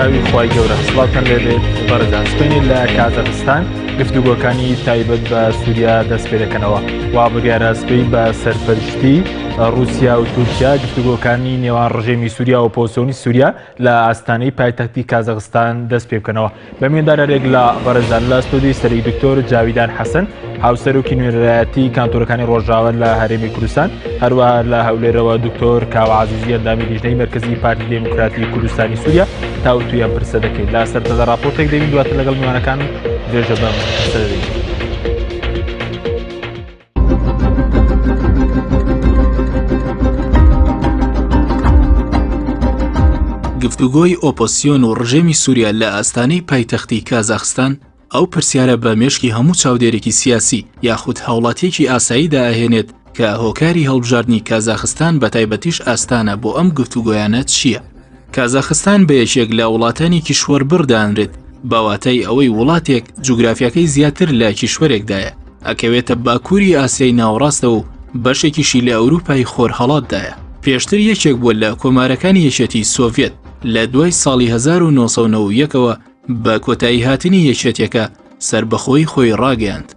ناوی خوای گەورە سڵاوتان لێبێت بەڕێزان سپینی لە کازاخستان گفتوگۆکانی تایبەت بە سووریا دەست پێ دەکەنەوە وا بگارە سپەی بە سەرپەرشتی رووسیا و تورکیا گفتوگۆکانی نێوان ڕژێمی سووریا و ئۆپۆزیسیۆنی سووریا لە ئاستانەی پایتەختی کازاخستان دەست پێ بکەنەوە بەمێندارێک لە بەڕێزان لە ستۆدیۆی سەرەکی دکتۆر جاویدان حەسەن هاوسەرۆکی نوێنەرایەتی کانتۆرەکانی ڕۆژاوە لە هەرێمی کوردستان هەروەها لە هەولێرەوە دکتۆر کاوە عەزیزی ئەندامی لیژنەی مەرکەزی پارتی دموکراتی کوردستانی سووریا تاوتویان پرسە دەکەیت لە سەرەتادا راپۆرتێک دەبین دواتر لەگەڵ میوانەکان درێژە بەم پرسە دەدەین. گفتوگۆی ئۆپۆزیسیۆن و ڕژێمی سووریا لە ئاستانەی پایتەختی کازاخستان ئەو پرسیارە بە مێشکی هەموو چاودێرێکی سیاسی یاخود هاوڵاتیەکی ئاساییدا ئەهێنێت کە هۆکاری هەڵبژاردنی کازاخستان بە تایبەتیش ئاستانە بۆ ئەم گفتوگۆیانە چییە؟ کازاخستان بە یەکێک لە وڵاتانی کیشوەربڕ دانرێت بەواتای ئەوەی وڵاتێک جوگرافیەکەی زیاتر لە کیشوەرێکدایە ئەکەوێتە باکووری ئاسیای ناوەڕاستە و بەشێکیشی لە ئەوروپای خۆرهەڵاتدایە. پێشتر یەکێک بووە لە کۆمارەکانی یەکێتی سۆڤێت لە دوای ساڵی 1990ەوە بە کۆتایی هاتنی یەکێتیەکە سربەخۆی خۆی ڕاگەیاند.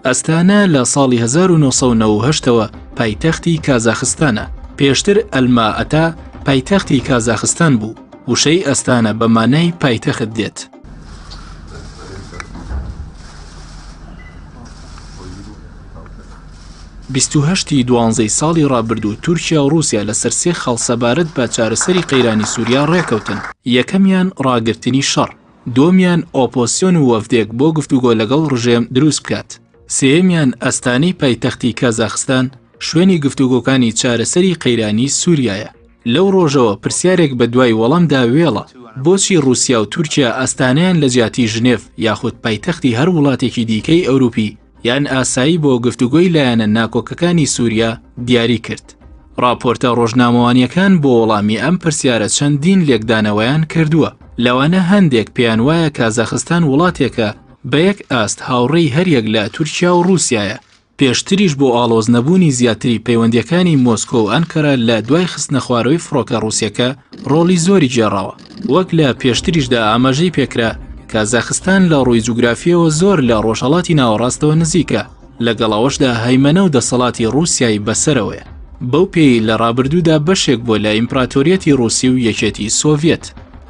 ئەستانە لە ساڵی 1990ەوە پایتەختی کازاخستانە. پێشتر ئەلمائەتا پایتەختی کازاخستان بوو. وشەی ئەستانە بە مانای پایتەخت دێت. بیستوهەشتی دوانزەی ساڵی ڕابردوو تورکیا و رووسیا لەسەر سێ خەڵسەبارەت بە چارەسەری قەیرانی سووریا ڕێکەوتن. یەکەمیان ڕاگرتنی شەڕ، دووەمیان ئۆپۆزیسیۆن و وەفدێک بۆ گفتوگۆ لەگەڵ ڕژێم دروست بکات، سێمیان ئەستانەی پایتەختی کازاخستان شوێنی گفتوگۆکانی چارەسەری قەیرانی سووریایە. لەو ڕۆژەوە پرسیارێک بە دوای وەڵامدا وێڵە بۆچی رووسیا و تورکیا ئەستانەیان لە جیاتی ژنێف یاخود پایتەختی هەر وڵاتێکی دیکەی ئەوروپی یان ئاسایی بۆ گفتوگۆی لایەنە ناکۆکەکانی سووریا دیاری کرد. راپۆرتە ڕۆژنامەوانیەکان بۆ وەڵامی ئەم پرسیارە چەندین لێکدانەوەیان کردووە. لەوانە هەندێک پێیان وایە کازاخستان وڵاتێکە بە یەک ئاست هاوڕێی هەریەک لە تورکیا و رووسیایە. پێشتریش بۆ ئاڵۆز نەبوونی زیاتری پەیوەندیەکانی مۆسکۆ و ئەنکەرە لە دوای خستنە خوارەوەی فڕۆکە رووسیەکە ڕۆڵی زۆری جێڕاوە. وەک لە پێشتریشدا ئاماژەی پێکرا کازاخستان لە ڕووی جوگرافیەوە زۆر لە ڕۆژهەڵاتی ناوەڕاستەوە نزیکە، لەگەڵەوەشدا هەیمەنە و دەسەڵاتی رووسیای بەسەرەوەیە. بەو پێی لە ڕابردوودا بەشێک بۆ لە ئیمپراتۆریەتی رووسی و یەکێتی سۆڤێت.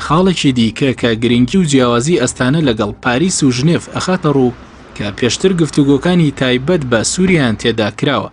خاڵێکی دیکە کە گرنگی و جیاوازی ئەستانە لەگەڵ پاریس و ژنێف ئەخاتە ڕوو کە پێشتر گفتوگۆکانی تایبەت بە سووریان تێدا کراوە.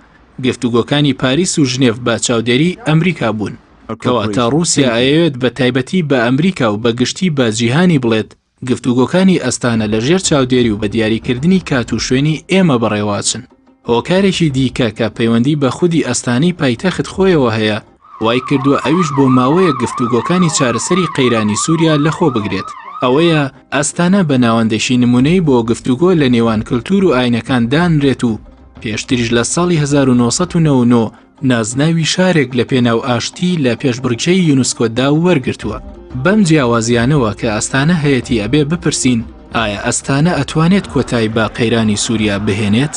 گفتوگۆکانی پاریس و ژنێف بە چاودێری ئەمریکا بوون، کەواتە رووسیا ئەیەوێت بە تایبەتی بە ئەمریکا و بەگشتی بە جیهانی بڵێت گفتوگۆکانی ئەستانە لە ژێر چاودێری و بە دیاریکردنی کات و شوێنی ئێمە بەڕێواچن. هۆکارێکی دیکە کە پەیوەندی بە خودی ئەستانەی پایتەخت خۆیەوە هەیە وای کردووە ئەویش بۆ ماوەیە گفتوگۆکانی چارەسەری قەیرانی سووریا لەخۆ بگرێت. ئەوەیە ئەستانە بە ناوەندێکی نمونەی بۆ گفتوگۆ لە نێوان کللتور و ئاینەکان دانرێت و پێشتریش لە ساڵی 1999 نازناوی شارێک لە پێناو ئاشتی لە پێشبڕکێی یونسکۆدا وەرگرتووە. بەم جیاوازیانەوە کە ئەستانە هەیەتی ئەبێ بپرسین ئایا ئەستانە ئەتوانێت کۆتایی با قەیرانی سووریا بهێنێت؟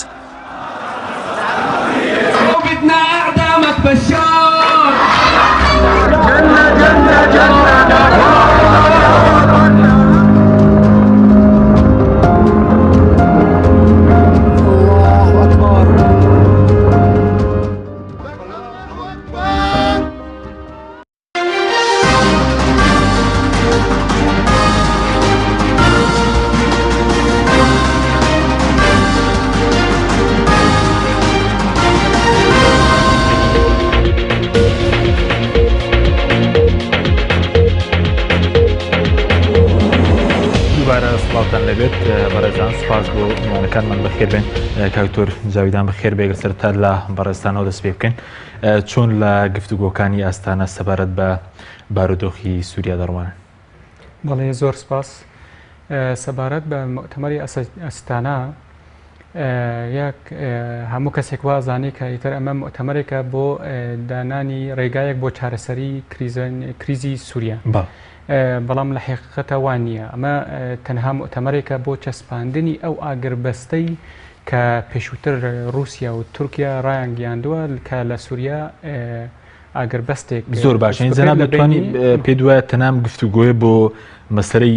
بەڕێزان سپاس بۆ میوانەکانمان بەخێر بێن. کاکتۆر جاویدان بەخێر بێگە سەرتا لە بەڕێستانەوە دەست پێ بکەین. چۆن لە گفتوگۆکانی ئاستانە سەبارەت بە بارودۆخی سووریا دەڕوانن؟ بەڵێ زۆر سپاس. سەبارەت بە مؤتەمەری ئەستانە یەک هەموو کەسێک وازانی کە ئیتر ئەمە مؤتەمەرێکە بۆ دانانی ڕێگایەک بۆ چارەسەری کریزی سووریا. بەڵام لە حقیقەتە وان نییە. ئەمە تەنها مؤتەمەرێکە بۆ چەسپاندنی ئەو ئاگربەستەی کە پێشووتر رووسیا و تورکیا ڕایان گیاندووە کە لە سووریا ئاگربەستێک زۆر باشین جەناب دەتوانی پێ دوایە تەنام گفتوگۆیە بۆ مەسلەی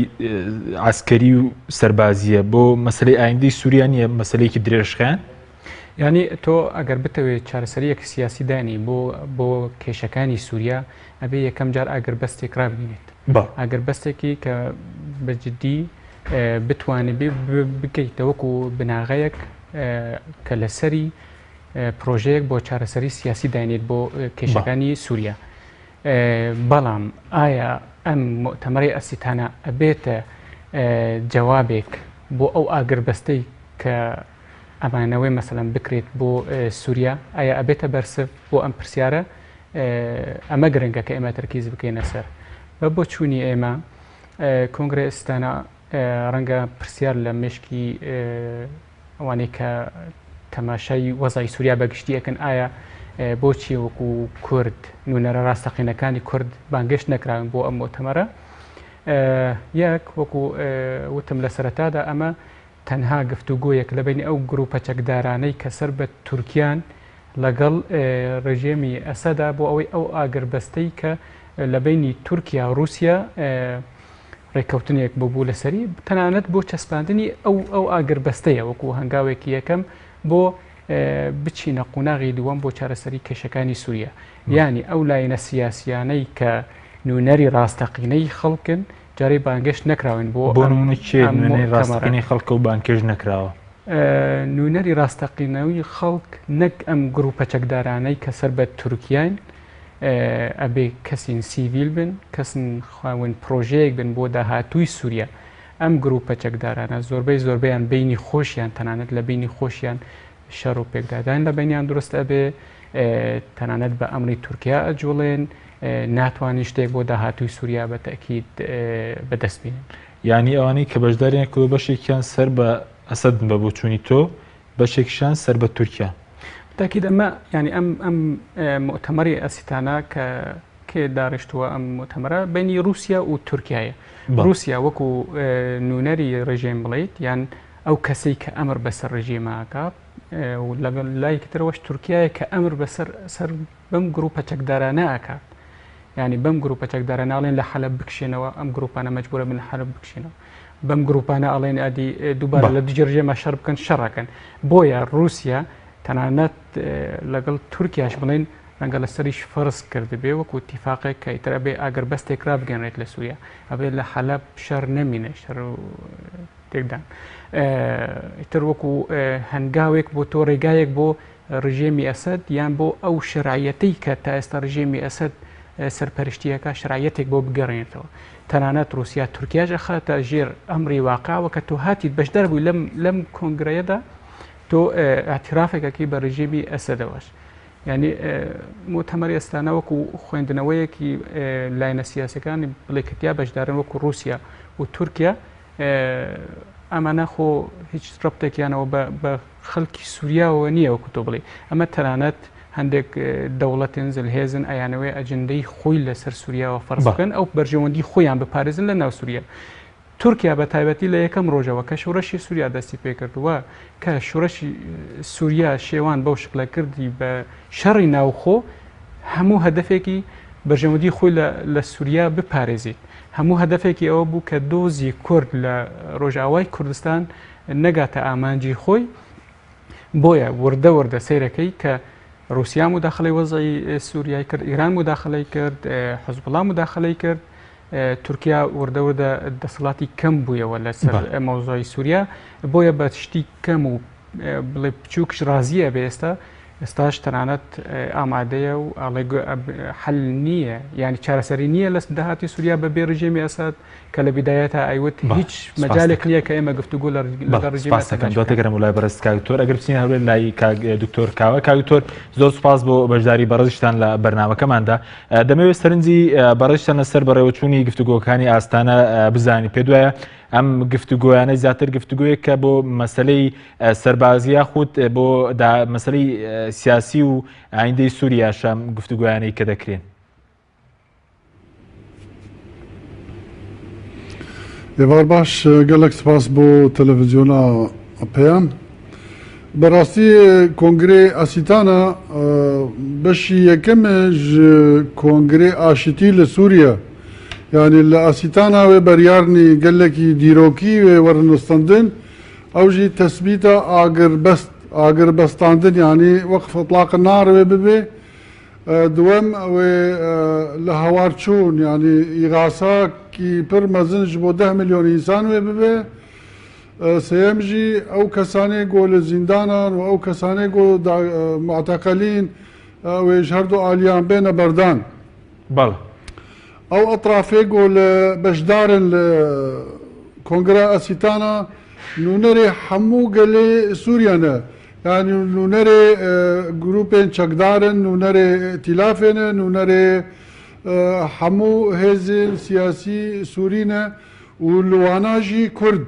عسکەری و سەربازیە بۆ مەسلەی ئایندەی سووریا نیە مەسلەیەکی درێژخیان ینی تۆ ئەگەر بتەوێت چارەسەریەک سیاسی دانی بۆ کێشەکانی سووریا ئەبێ یەکەم جار ئاگربەستێک ڕابینێت ئاگربەستێکی کە بەجددی بتوانێت بکەیتە وەکو بناغەیەک کە لەسەری پرۆژەیەک بۆ چارەسەری سیاسی داینێت بۆ کێشەکانی سووریا. بەڵام ئایا ئەم مؤتەمەری ئەسیتانە ئەبێتە جوابێک بۆ ئەو ئاگربەستەی کە ئەمانەوەی مەسەڵەن بکرێت بۆ سووریا ئایا ئەبێتە بەرسف بۆ ئەم پرسیارە ئەمە گرنگە کە ئێمە تەرکیز بکەینە سەر بۆ چوونی ئێمە کۆنگرە ئێستانە ڕەنگە پرسیار لە مشکی ئەوانەی کە تەماشای وەزای سووریا بەگشتی ئەکەن ئایا بۆچی وەکو کورد نوونەرە ڕاستەقینەکانی کورد بانگشت نەکراون بۆ ئەم مؤتەمەرە یەک وەکو وتم لە سەرەتادا ئەمە تەنها گفتوگۆیەک لە بینی ئەو گروپە چەکدارانەی کە سەر بە تورکیان لەگەڵ ڕژێمی ئەسەدا بۆ ئەوەی ئەو ئاگربەستەی کە لە بینی تورکیا و رووسیا ڕێککەوتنێک بوو لەسەری تەنانەت بۆ چەسپاندنی ئەو ئاگربەستەیە وەکو هەنگاوێکی یەکەم بۆ بچینە قوناغی دووەم بۆ چارەسەری کێشەکانی سووریا ینی ئەو لاینە سیاسیانەی کە نوونەری ڕاستەقینەی خەڵکن جارەی بانگشت نەکراون بۆ ڕاستەقینەی خەڵکە و بانکێژ نەکراوە نوونەری ڕاستەقینەوەی خەڵک نەک ئەم گروپە چەکدارانەی کە سەر بە تورکیان ئەبێ کەسین سیڤیل بن کەسن خاون پرۆژەیەک بن بۆ داهاتووی سووریا ئەم گروپە چەکدارانە زۆربەیان بینی خۆشیان تەنانەت لە بینی خۆشیان شەڕ و پێکدادان لە بینیان دروست ئەبێ تەنانەت بە ئەمری تورکیا ئەجوڵێن ناتوانانی شتێک بۆ داهاتووی سووریا بە تەکید بەدەست بینن ینی ئەوانەی کە بەشداریان کە بەشێکیان سەر بە ئەسەد بە بۆ چوونی تۆ بەشێکیشان سەر بە تورکیا تاکید ئەمە ینی ئەم مؤتەمەری ئەسیتانە کە کێ داڕشتووە ئەم مؤتەمەرە بینی رووسیا و تورکایە رووسیا وەکو نوونەری ڕێژێم بڵیت یان ئەو کەسەی کە ئەمر بەسەر ڕێژێماکە لەگەڵ لایەکترەوەش تورکایە کە ئەمر بەسەر بەم گروپە چەکدارانە ئاکات ینی بەم گروپە چەکدارە ناڵێن لە حەلب بکشێنەوە ئەم گروپانە مەجبورە من حەلب بکشێنەوە بەم گروپانە ئەڵێن ئەدی دووبارە لە دژێمە شەڕ بکەن شەڕەکەن بۆیە رووسیا تەنانەت لەگەڵ تورکیاش بڵێن ڕەنگە لەسەریش فەرز کردبێ وەکو اتیفاقێک کە ئیتر ئەبێ ئاگربەستێک ڕابگەنرێت لە سووریا ئەبێ لە حەلب شەڕ نەمینە شەڕ تێکدان ئیتر وەکو هەنگاوێک بۆ تۆ ڕێگایەک بۆ ڕژێمی ئەسەد یان بۆ ئەو شرایەتەی کە تا ئێستا ڕژێمی ئەسەد سەرپەرشتیەکە شرایەتێک بۆ بگەڕێنێتەوە تەنانەت رووسیا تورکیاش خاتە ژێر ئەمری واقعەوە کە تۆ هاتیت بەشدار بووی لەم کۆنگرەیەدا تۆ ئاعترافێکەکەی بە ڕژێمی ئەسەدەوەش ینی مؤتەمەری ئێستانە وەکو خوێندنەوەیەکی لاینە سیاسەکانی بڵێکتیا بەشدارن وەکو رووسیا و تورکیا ئەمانە خۆ هیچ ڕبتێکیانەوە بە خەڵکی سووریاوە نییە وەکو تۆ بڵێ ئەمە تەنانەت هەندێک دەوڵەتن زلهێزن ئەیانەوەی ئەجندەی خۆی لەسەر سووریاوە فەرز بکەن ئەو بەرژەوەندی خۆیان بپارێزن لە ناو سووریا تورکیا بە تایبەتی لە یەکەم ڕۆژەوە کە شوڕەشی سووریا دەستی پێکردووە کە شوڕەشی سووریا شێوان بەو شکلە کردی بە شەڕی ناوخۆ هەموو هەدەفێکی بەرژەوەندی خۆی لە سووریا بپارێزیت هەموو هەدەفێکی ئەوە بوو کە دۆزی کورد لە ڕۆژاوای کوردستان نەگاتە ئامانجی خۆی بۆیە وردە سیرەکەی کە رووسیا مداخلەی وەزعی سووریای کرد ئیران مداخلەی کرد حزبڵا مداخلەی کرد تورکیا وردەوردە دەسەڵاتی کەم بوویەوە لەسەر مەوزوعی سووریا بۆیە بە شتی کەم و بڵێ بچووکش ڕازیە بێ ئێستاش تەنانەت ئامادەیە و حەل نییە ینی چارەسەری نییە لە داهاتی سووریا بە بێ ڕژێمی ئەساد کە لە بیدایەتە ئەیوت هیچ مەجالێک نییە کە ئێمە گفتوگۆ لەگەڵ ڕژێمەکەن دواتەگەرم وڵای بەڕێز کاکتۆر ئەگەر بچین هەولێن لای دکتۆر کاوە کاکتۆر زۆر سوپاس بۆ بەشداری بەڕێزشتان لە بەرنامەکەماندا دەمەوێت سەرنجی بەڕێزشتان لەسەر بەڕێوەچوونی گفتوگۆکانی ئاستانە بزانی پێ دوایە ئەم گفتوگۆیانە زیاتر گفتوگویەک کە بۆ مەسلەی سەربازیە خۆت بۆ مەسلەی سیاسی و ئایندەی سووریاشە گفتوگویانەی کە دەکرێن ێوار باش گەلێک سپاس بۆ تەلەڤیزیۆنا پێیان بەڕاستی کۆنگرێ ئاسیتانە بەشی یەکەمش کۆنگرێ ئاشتی لە سووریا یعنی لە ئاسیتانە وێ بەریارنی گەلێکی دیرۆکی وێ وەرنوستاندن ئەوژی تەسبیتە ئاگربەستاندن ینی وەقف ئەطلاقە ناڕوێ ببێ دووەم ئەوێ لە هەوارچوون ینی ئیغاساکی پر مەزن ji بۆ 10 ملیۆن ئینسان وێ ببێ سێمژی ئەو کەسانێک گۆ لە زیندانان و ئەو کەسانێک گۆ معتەقەلین وێژ هەردوو ئالیان بێنە بەردان بەڵێ ئەو ئەطرافێک گۆ لە بەشدارن لە کۆنگرە ئەسیتانە نونەرێ هەموو گەلێ سووریانە یعنی نونەرێ گروپێن چەکدارن نونەرێ تیلافێنە نونەرێ هەموو هێزên سیاسی سوورینە و لواناژی کورد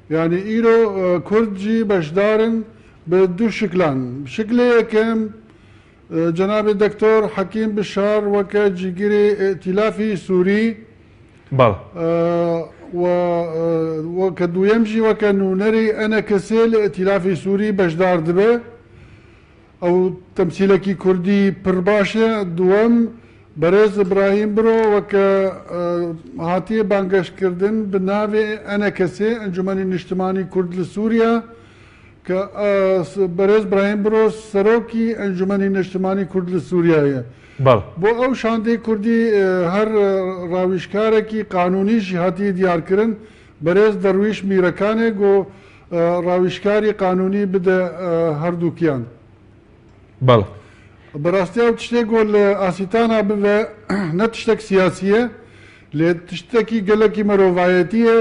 یعنی ئیرۆ کوردجی بەشدارن بە دوو شکلان شکلێ یەکەم جەنابێ دکتۆر حەکیم بشار وەکە جیگیری ئێتیلافی سووری وەکە دوویەمژی وەکە نونەری ئەنە کەسێ لە ئێتیلافی سووری بەشدار دەبێ ئەو تەمسیلەکی کوردی پڕ باشە دووەم بەرێز ئیبراهیم برۆ وەکە هاتیە بانگەشتکردن بە ناوێ ئەنە کەسێ ئەنجومەنی نیشتمانی کورد لە سووریا کە بەرێز ئیبراهیم برۆ سەرۆکی ئەنجومەنی نیشتمانی کورد لە سووریایە بۆ ئەو شاندەی کوردی هەر ڕاویشکارێکی قانونیشی هاتی دیارکردن بەرێز دەرویش میرەکانێک و ڕاویشکاری قانونی بدە هەردووکیان بەڕاستی ئەو تشتێک گۆ لە ئاسیتانە ببێ نە تشتێک سیاسیە لێ تشتێکی گەلێکی مرۆڤایەتیە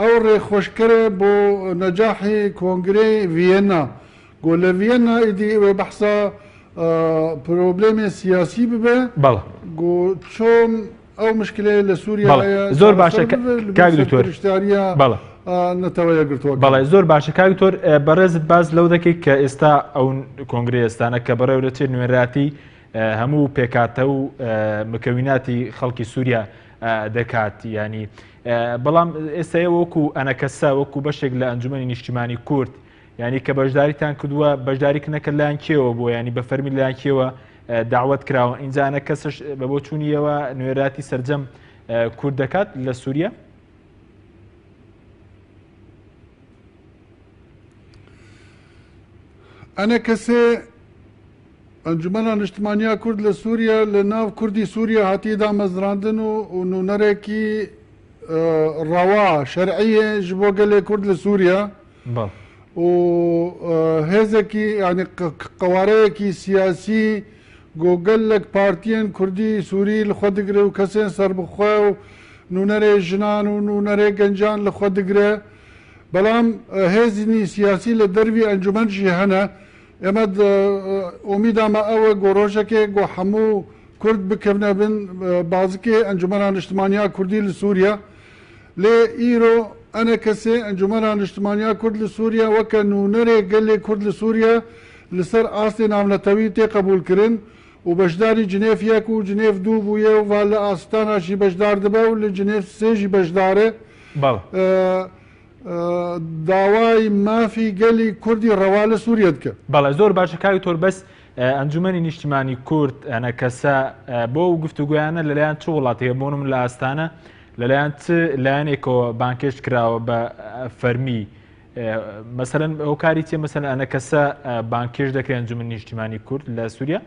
ئەو ڕێخۆشکەرە بۆ نەجاحی کۆنگرێ ڤیێنا گۆ لە ڤیێنا ئیدی وێ بەحسا پرۆبلێمی سیاسی ببێ گۆ چۆن ئەو مشکلەیە لە سووریا زۆر باشە کاک دکتۆر نەتەوەیە گرتووە بەڵێ زۆر باشە کاک دکتۆر بەڕێزت باز لەو دەکەیت کە ئێستا ئەو کۆنگرێ ئێستانە کە بەڕێوەچێت نوێنراتی هەموو پێکاتە و مکەویناتی خەڵکی سووریا دەکات ینی بەڵام ئێستاە وەکو ئەنەکەسا وەکو بەشێک لە ئەنجومەنی نیشتیمانی کورد ینی کە بەشداریتان کردووە بەشداریکردنەکە لایەن کێوە بۆ ینی بە فەرمی لایەن کێوە داوت کراوە ئینجانە کەسش بە بۆ چوونیەوە نوێراتی سەرجەم کورد دەکات لە سووریا ئەنە کەسێ ئەنجومەنە نیشتمانیا کورد لە سووریا لە ناو کوردی سووریا هاتی دامەزراندن و نونەرێکی ڕەوا شەرعیە ji بۆ gelê Kurd li Sûriya û hêzekî yanî qewareyekî siyasî got gelek partiyên Kurdî Sûrî li xwe digire û kesên serbixwe û nûnerê jinan û nûnerê gencan li xwe digire belam hêzînî siyasî li dervî encûmen jî hene ئێمە ئومیدا me ew e got rojekê got hemû Kurd bikevne bin bazikê encûmena niştimaniya Kurdî li Sûriya lê îro ene kesê encûmena niştimaniya Kurd li Sûriya weke nûnerê gelê Kurd li Sûriya li ser astê navnetewî tê qebûl kirin û beşdarî Cinêv yek û Cinêv dû bûye û va li astana jî beşdar dibe û li Cinêv sê jî beşdar e داوای مافی گەلی کوردی ڕەوا لە سووریا دکە بەڵێ زۆر باشە کاوی تۆر بەس ئەنجومەنی نیشتیمانی کورد ئەنە کەسە بۆ و گفتوگویانە لەلایەن چ وڵاتەیە بۆنم لە ئاستانە لەلایەن چ لایەنێکەوە بانکێش کراوە بە فەرمی مەسەرەن ئەو کاری چێ مەسەرەن ئەنە کەسە بانکێش دەکرێن ئەنجومەنی نیشتیمانی کورد لە سووریا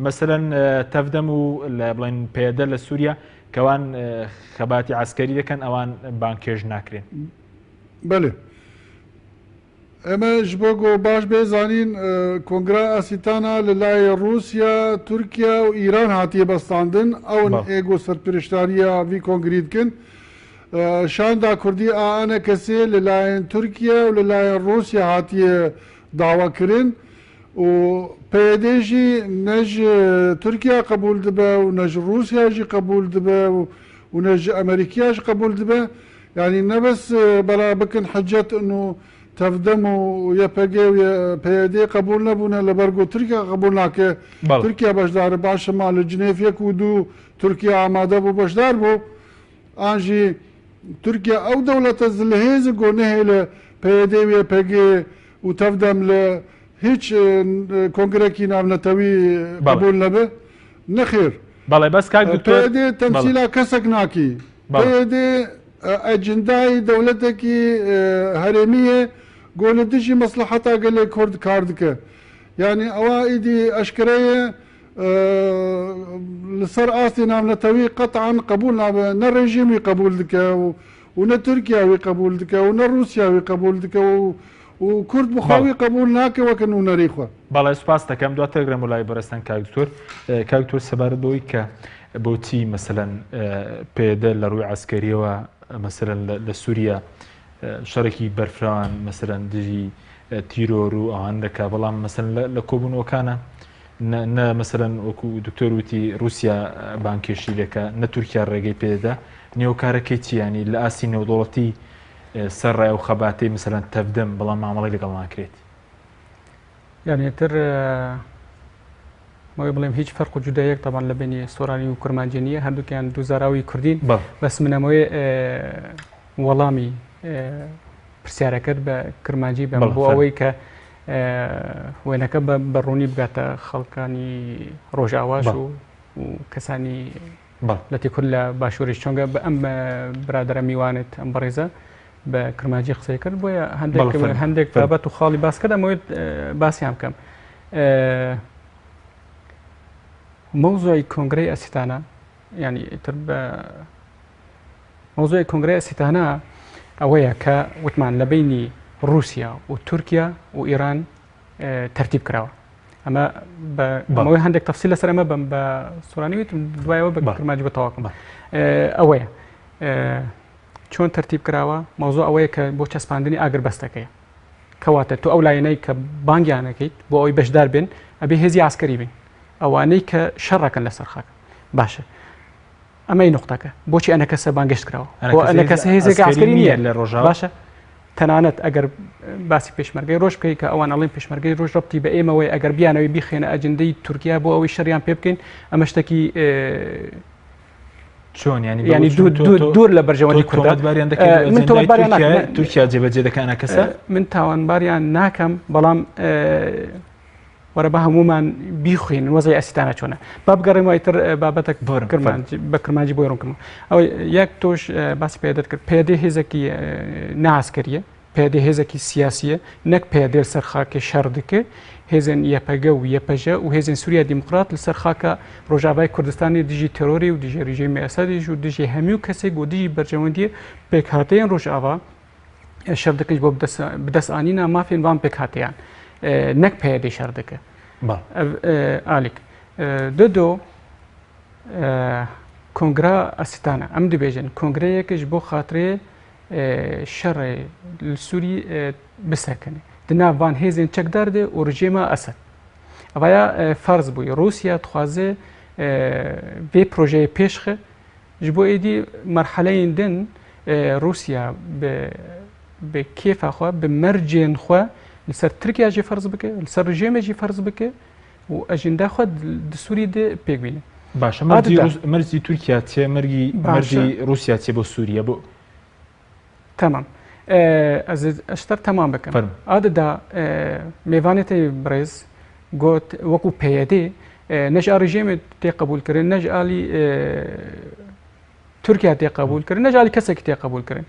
مەسەرەن تەفدەم و لە بڵێن پێدە لە سووریا کەوان خەباتی عسکەری دەکەن ئەوان بانکێش ناکرێن بەێ ئێمە ji بۆ گۆ باش بێزانین کۆنگرا ئاسیتانە لە لای رووسیا تورکیا و ئیران هاتیە بەستاندن ئەو ئێگۆ سەرپرشتاریە وی کۆنگری دکن شاندا کوردی ئاانە کەسێ لەلایەن تورکیا و لەلایەن رووسیا هاتیە داواکردن و پێدێژی نەژ تورکیا قبول دبە و نەژ رووسیاژی قبول دبە و نەژ ئەمریکیاش قبول دبە يعني نبس بلا بكن حجت انه تفدم ويبقى ويبقى قبول نبونا لبرقو تركيا قبولنا كي تركيا بشدار باش مال جنيف يكودو تركيا عماده بو بشدار بو انجي تركيا او دولة الزلهيز قو نهي لبقى ويبقى وتفدم هیچ کۆنگرێکی ناونەتەوی قبول نەبێ نەخێر بەڵێ بەس کاک دکتۆر پێدێ تەمسیلا کەسێک ناکی پێدێ ئەجندای دەوڵەتێکی هەرێمیە گۆ لە دژی مەسلحەتا گەلێ کورد کار دکە یعنی ئەوە ئیدی ئەشکرەیە لەسەر ئاستی ناونەتەوی قەتعان قبول نابێ نە ڕێژیمی قبول دکە و نە تورکیاوی قبول دکە و نە رووسیاوی قبول دکە و کورد بخواوی قبول ناکە وەکە نونەریخوا بەڵێ سوپاس دەکەم دواتر گرم وڵای بەرەستان کاکتۆر کاکتۆر سەبارەت بەوەی کە بۆچی مەسەلەن پێدە لە ڕووی عسکەریەوە مەسەلەن لە سووریا شەڕێکی بەرفراوان مەسەلەن دژی تیرۆر و ئەوان دەکا بەڵام مەسەلەن لە کۆبوونەوەکانە نە مەسەلەن وەکو دکتۆر وتی رووسیا بانکێشی لەکە نە تورکیا ڕێگەی پێدەدا نێوکارەکەی چیانی لە ئاسی نێودوڵەتی سەرڕای و خەباتەی مەسەلەن تەفدەم بەڵام مامەڵی لەگەڵ ناکرێت یانێتر مەوەی بڵێم هیچ فەرق و جودایەک تەبان لە بینی سۆرانی و کورمانجی نییە هەردووکیان دووزاراوی کوردین بەس منەمەوەی وەڵامی پرسیارەکەت بە کرمانجی بەم بۆ ئەوەی کە وێنەکە بە ڕوونی بگاتە خەڵکانی ڕۆژئاواش و کەسانی لەتی کورد لە باشووری چۆنگە بە ئەم برادرە میوانێت ئەم بەڕێزە بە کرمانجی قسەی کرد بۆیە هەندێک بابەت و خاڵی باس کرد ئەمەوێت باسییان بکەم مەوزوعی کۆنگرەی ئەسیتانە ینی تر بە مەوزوعی کۆنگرەی ئەسیتانە ئەوەیە کە وتمان لە بینی رووسیا و تورکیا و ئیران تەرتیب کراوە ئەمە بەمەوەی هەندێک تەفسیل لەسەر ئەمە بم بە سۆرانیویت دوایەوە بە کرمانجی بەتەواکەم ئەوەیە چۆن تەرتیب کراوە مەوزوع ئەوەیە کە بۆ چەسپاندنی ئاگربەستەکەیە کەواتە تو ئەو لایەنەی کە بانگیانەکەیت بۆ ئەوی بەشدار بێن ئەبێ هێزی ئاسکەری بین ئەوانەی کە شەڕەکەن لەسەر خاکە باشە ئەمەی نقطەکە بۆچی ئەنە کەسە بانگشت کراوە ئەنە کەسە هێزێک ئاسکەری نییە لە ڕۆژاو باشە تەنانەت ئەگەر باسی پێشمەرگەی ڕۆژ بکەی کە ئەوان ئەڵێن پێشمەرگەی ڕۆژ ڕەبتی بە ئێمەوەی ئەگەر بیانەوەی بیخێنە ئەجندەی تورکیا بۆ ئەوەی شەریان پێ بکەین ئەمە شتێکی چۆن ینی دوور لە بەرژەوەندی کوردباریان من تۆباریان تورکیا جێبەجێ دەکەنە کەسە من تاوانباریان ناکەم بەڵام وەرە بە هەمومان بیخوێن وەزای ئەسیتانە چۆنە با بگەڕێمەوە تر بابەتێک بە کرمانجی بۆی ڕوونکردم ئەو یەک تۆش باسی پێدەت کرد پێدێ هێزێکی نەعسکەریە پێدێ هێزێکی سیاسیە نەک پێدێر سەر خاکێ شەڕ دکە هێزن یەپەگە و یەپەژە و هێزن سووریا دیموکرات لەسەر خاکە ڕۆژاوای کوردستانی دژی تەرۆری و دژی ڕژیمی ئەسەدیش و دژی هەمی و کەسێک و دژی بەرژەوەندیە پێکهاتەیان ڕۆژئاوا شەڕ دەکەش بۆ بدەستئانینە مافێن وان پێکهاتەیان نەک پێدەی شەڕ دەکە ئالیک دۆ کۆنگرا ئەسیتانە ئەم دەبێژن کۆنگرەیەکش بۆ خاترێ شەڕێ سووری بسەکەنێ دناوان هێزن چەکدار دێ و ڕژێمە ئەسەد ئەوەیە فەرز بووی رووسیا دخوازێ vê projeyê pêşxe ji bo êdî merheleyên din Rûsya bi kêfa xwe bi mercên xwe li ser Tirkiye jî ferz bike li ser rejêmê jî ferz bike û ejenda xwe di Sûriyê de pêk bîne. Baş mercî Tirkiye çê mercî Rûsya çê bo Sûriye bo Tamam. Ez ji te temam bikim. Adi da mêvanê te birêz got wekû PYD ne ji rejêmê tê qebûl kirin ne ji alî Tirkiye tê qebûl kirin ne ji alî kesekî tê qebûl kirin.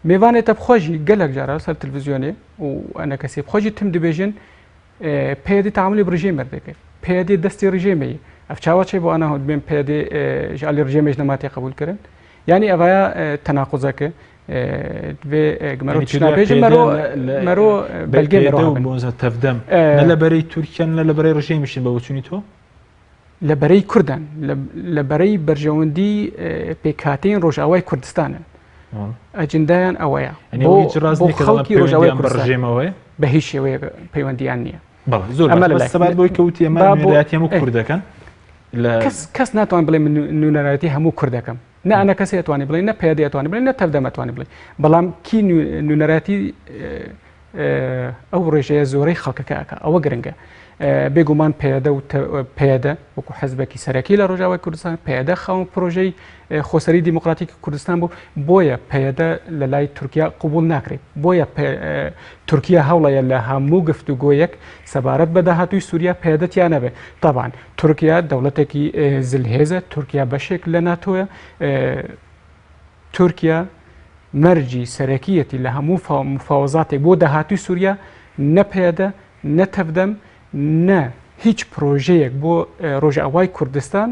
Mêvanê te bixwe jî gelek cara ser televîzyonê û ene kesê bixwe jî tim dibêjin PYD teamûlê bi rejêmê dike. PYD destê rejêmê ye. Ev çawa çê bo ana hûn PYD ji alî rejêmê ji nema tê qebûl kirin. Yani evaya tenaquzeke vê gmero tişnabêjin mero belgê moza tevdem ne li berê Tirkiye ne li berê rejêmê jî bawçûnî to li berê Kurdan li berê berjewendî pêkhatiyên Rojavayê Kurdistanê ecindayan ew ye bo xelkî Rojavayê Kurdistanê bi hîç şêweyê peywendiyan niye sebat boî kewtiye me nûneratiya hemû Kurd dikin kes natwan bilê min nûneratiya hemû Kurd dikim ne ana kesê etwanî bilê ne PYD etwanî bilê ne tevdem etwanî bilê belam kî nûneratî ew rêjeya zorey xelkeke eke ew giring e بێگومان پێدە وەکو حەزبێکی سەرەکی لە ڕۆژاوای کوردستان پێدە خاوەن پرۆژەی خۆسەری دیموکراتیکی کوردستان بوو بۆیە پێدە لە لای تورکیا قبول ناکرێت بۆیە تورکیا هەوڵەیە لە هەموو گفتوگۆیەک سەبارەت بە داهاتووی سووریا پێدەتیان نەبێت طبعاً تورکیا دەوڵەتێکی زلهێزە تورکیا بەشێک لە ناتۆیە تورکیا مەرجی سەرەکیەتی لە هەموو مفاوەزاتێک بۆ داهاتووی سووریا نەپێدە نەتەفدەم نە هیچ پرۆژەیەک بۆ ڕۆژئاوای کوردستان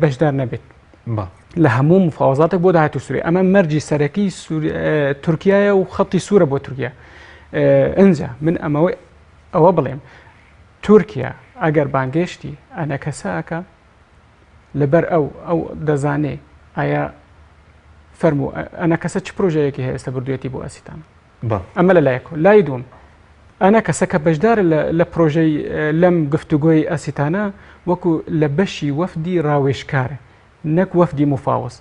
بەشدار نەبێت لە هەموو مفاوەزاتێک بۆ داهاتووی سووریا ئەمە مەرجی سەرەکی تورکیایە و خەڵی سوورە بۆ تورکیا ئەنجا من ئەوە بڵێم تورکیا ئەگەر بانگێشتی ئەنە کەساکە لەبەر ئەو دەزانێ ئایا فەرموو ئەنە کەسە چ پرۆژەیەکی هەیە ئێستا بردوێتی بۆ ئەسیتان ئەمە لە لایەک لای دوم ئەنە کەسەکە بەشدارە لە پرۆژەی لەم گفتوگۆی ئەسیتانە وەکو لە بەشی وەفدی ڕاوێژکارە نەک وەفدی مفاوز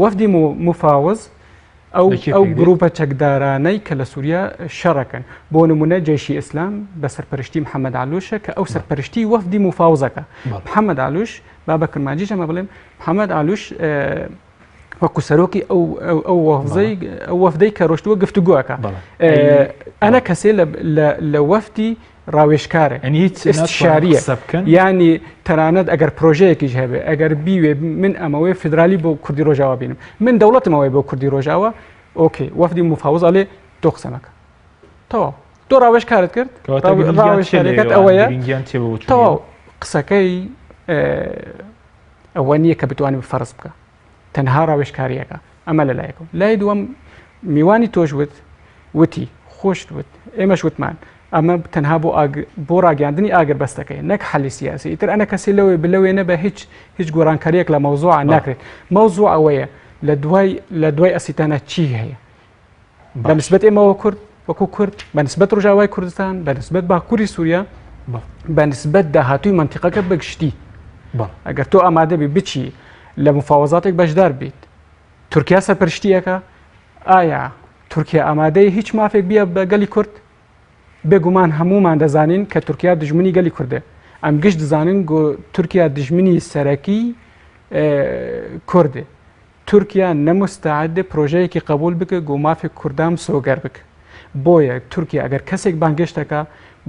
وەفدی مفاوز ئەو گروپە چەکدارانەی کە لە سووریا شەڕەکەن بۆ نمونە جێشی ئیسلام بە سەرپەرشتی محەممەد علوشە کە ئەو سەرپەرشتی وەفدی مفاوزەکە محەممەد علوش با بە کرمانجیش ئەمە بڵێم محەممەد علوش وەکو سەرۆکی ئەو وەفدەی کە ڕۆشتووە گفتوگووەکە ئەنە کەسێ لە وەفدی ڕاوێژکارە شاریە ینی تەنانەت ئەگەر پرۆژەیەکیش هەبێ ئەگەر بیوێ من ئەمەوەی فدرالی بۆ کوردی ڕۆژاوا بینم من دەوڵەتمەوەی بۆ کوردی ڕۆژاوە ئۆکێ وەفدی مفاوزڵێ تۆ قسەمەکە تەواو تۆ ڕاوێژکارت کرد ڕاوێژکارەکەت ئەوەیە تەواو قسەکەی ئەوە نییە کە بتوانێت فەرز بکە تەنها ڕاوێژکاریەکە ئەمە لە لایەکە لای دووەم میوانی تۆش وتی خۆشت وت ئێمەش وتمان ئەمە تەنها بۆ ڕاگەاندنی ئاگر بەستەکەی نەک حەلی سیاسی ئیتر ئەنە کەسی لەوێنە بە هیچ گۆڕانکاریەک لە مەوزوع ناکرێت مەوزوع ئەوەیە لە دوای ئەسیتانە چی هەیە بەنسبەت ئێمەوە کورد وەکو کورد بەنسبەت ڕۆژاوای کوردستان بەنسبەت باکووری سووریا بەنسبەت داهاتووی منتیقەکە بەگشتی ئەگەر تۆ ئامادەبی بچی لە مفاوەزاتێک بەشدار بیت تورکیا سەرپەرشتیەکە ئایا تورکیا ئامادەی هیچ مافێک بیە بە گەلی کورد بێگومان هەمومان دەزانین کە تورکیا دژمنی گەلی کوردە ئەم گشت دەزانین تورکیا دژمنی سەرەکی کوردێ تورکیا نەمستەعدە پرۆژەیەکی قبول بکە گۆمافێک کوردام سۆگەر بکە بۆیە تورکیا ئەگەر کەسێک بانگشتەکە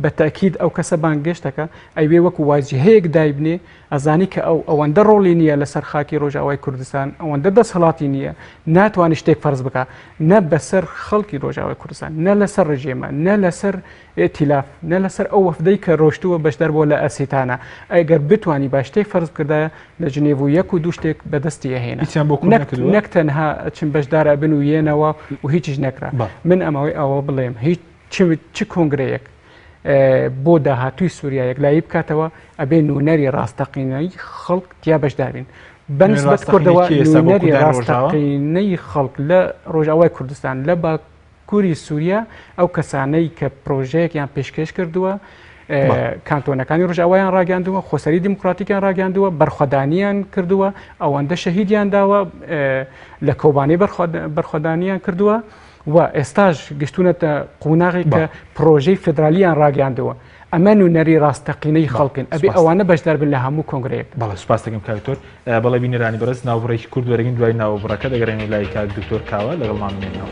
بە تاکید ئەو کەسە بانگشتەکە ئەیوێ وەکو واجهەیەک دایبنێ ئەزانی کە ئەوەندە ڕۆڵی نییە لەسەر خاکی ڕۆژاوای کوردستان ئەوەندە دەسەڵاتی نییە ناتوانێت شتێک فەرز بکە نە بەسەر خەڵکی ڕۆژاوای کوردستان نە لەسەر ڕژێمە نە لەسەر ئێتیلاف نە لەسەر ئەو وەفدەی کە ڕۆشتووە بەشدار بۆ لە ئەسیتانە ئەگەر بتوانی با شتێک فەرز کردایە لە ژنێڤ و یەک و دوو شتێک بەدەستی هێنا نەک تەنها چم بەشدارە بن و یێنەوە و هیچیش نەکرا من ئەمەوەی ئەوە بڵێم هیچ چ کۆنگرەیەک بۆ داهاتووی سووریایەک لای بکاتەوە ئەبێ نوونەری ڕاستەقینەی خەڵک تیا بەشدارین بەنسبەت کوردەوە نوونەری ڕاستەقینەی خەڵک لە ڕۆژاوای کوردستان لە باکووری سووریا ئەو کەسانەی کە پرۆژەیەکیان پێشکەش کردووە کانتۆنەکانی ڕۆژاوایان ڕاگەاندووە خۆسەری دیموکراتیکیان ڕاگەاندووە بەرخەدانیان کردووە ئەوەندە شەهیدیان داوە لە کۆبانەی بەرخەدانیان کردووە و ئێستاش گشتونەتە قوناغی کە پرۆژەی فدرالیان ڕاگەاندەوە ئەمە نوونەری ڕاستەقینەی خەڵکن ئەبێ ئەوانە بەشدار بن لە هەموو کۆنگرەیەک بەڵێ سوپاس دەکەم کاکتۆر بەڵێ بینەرانی بەڕێز ناوبڕێکی کورد وەرەگین دوای ناوبڕەکە دەگەڕێنەوە لای کاک دکتۆر کاوە لەگەڵمان بمێنەوە.